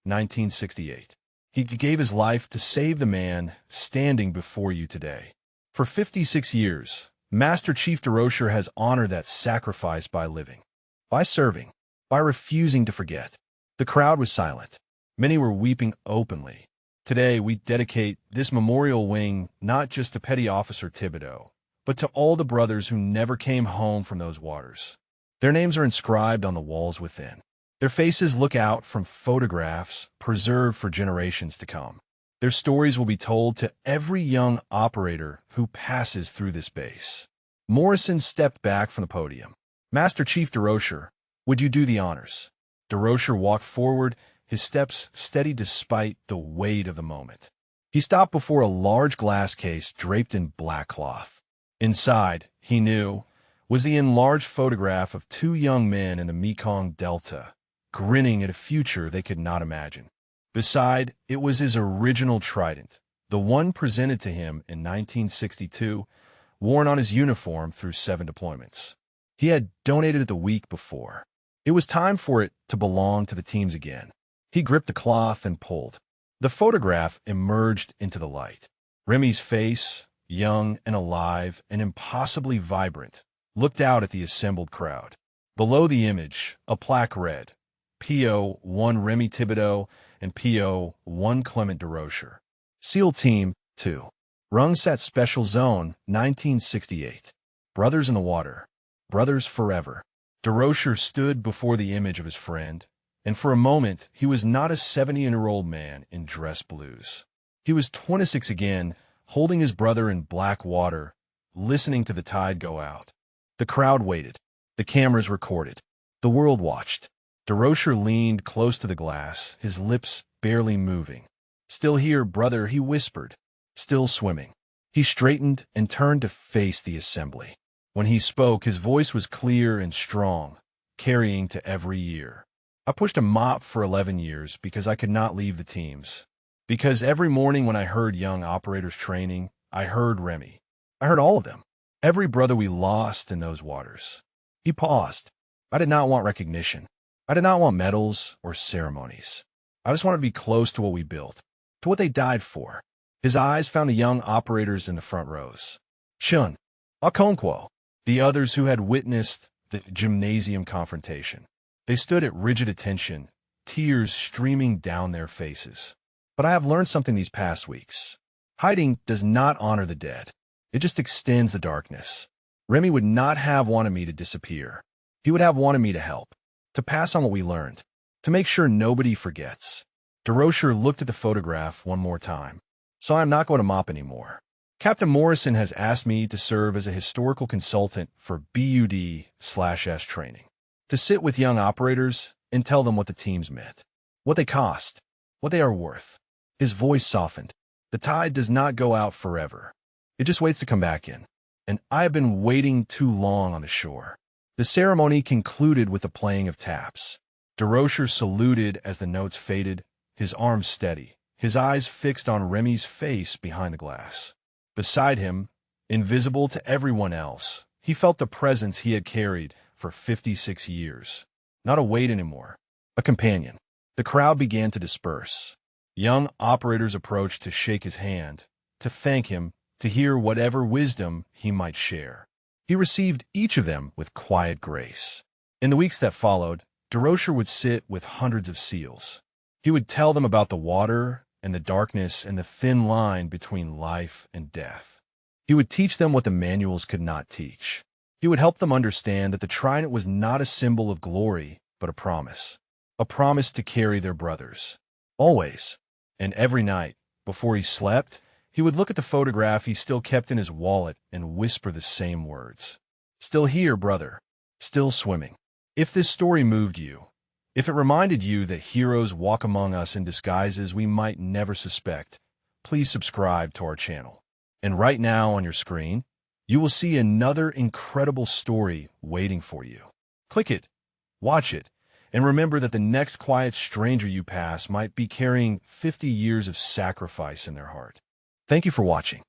A: 1968. He gave his life to save the man standing before you today. For 56 years, Master Chief DeRocher has honored that sacrifice by living, by serving, by refusing to forget. The crowd was silent. Many were weeping openly. Today, we dedicate this Memorial Wing not just to Petty Officer Thibodeau, but to all the brothers who never came home from those waters. Their names are inscribed on the walls within. Their faces look out from photographs preserved for generations to come. Their stories will be told to every young operator who passes through this base. Morrison stepped back from the podium. Master Chief DeRocher, would you do the honors? DeRocher walked forward, his steps steady despite the weight of the moment. He stopped before a large glass case draped in black cloth. Inside, he knew, was the enlarged photograph of two young men in the Mekong Delta, grinning at a future they could not imagine. Beside, it was his original trident, the one presented to him in 1962, worn on his uniform through 7 deployments. He had donated it the week before. It was time for it to belong to the teams again. He gripped the cloth and pulled. The photograph emerged into the light. Remy's face, young and alive and impossibly vibrant, looked out at the assembled crowd. Below the image, a plaque read, P.O. 1 Remy Thibodeau and P.O. 1 Clement DeRocher. SEAL Team 2. Rungsat Special Zone, 1968. Brothers in the water. Brothers forever. DeRocher stood before the image of his friend, and for a moment he was not a 70-year-old man in dress blues. He was 26 again, holding his brother in black water, listening to the tide go out. The crowd waited. The cameras recorded. The world watched. DeRocher leaned close to the glass, his lips barely moving. "Still here, brother," he whispered. "Still swimming." He straightened and turned to face the assembly. When he spoke, his voice was clear and strong, carrying to every year. "I pushed a mop for 11 years because I could not leave the teams. Because every morning when I heard young operators training, I heard Remy. I heard all of them. Every brother we lost in those waters." He paused. "I did not want recognition. I did not want medals or ceremonies. I just wanted to be close to what we built, to what they died for." His eyes found the young operators in the front rows. Chun, Okonkwo, the others who had witnessed the gymnasium confrontation. They stood at rigid attention, tears streaming down their faces. But I have learned something these past weeks. Hiding does not honor the dead. It just extends the darkness. Remy would not have wanted me to disappear. He would have wanted me to help, to pass on what we learned, to make sure nobody forgets. DeRocher looked at the photograph one more time. "So I'm not going to mop anymore. Captain Morrison has asked me to serve as a historical consultant for BUD/S training, to sit with young operators and tell them what the teams meant, what they cost, what they are worth." His voice softened. "The tide does not go out forever. It just waits to come back in. And I have been waiting too long on the shore." The ceremony concluded with the playing of taps. DeRocher saluted as the notes faded, his arms steady, his eyes fixed on Remy's face behind the glass. Beside him, invisible to everyone else, he felt the presence he had carried for 56 years. Not a weight anymore, a companion. The crowd began to disperse. Young operators approached to shake his hand, to thank him, to hear whatever wisdom he might share. He received each of them with quiet grace. In the weeks that followed, DeRocher would sit with hundreds of SEALs. He would tell them about the water and the darkness and the thin line between life and death. He would teach them what the manuals could not teach. He would help them understand that the trident was not a symbol of glory, but a promise to carry their brothers. Always, and every night, before he slept, he would look at the photograph he still kept in his wallet and whisper the same words. "Still here, brother. Still swimming." If this story moved you, if it reminded you that heroes walk among us in disguises we might never suspect, please subscribe to our channel. And right now on your screen, you will see another incredible story waiting for you. Click it, watch it, and remember that the next quiet stranger you pass might be carrying 50 years of sacrifice in their heart. Thank you for watching.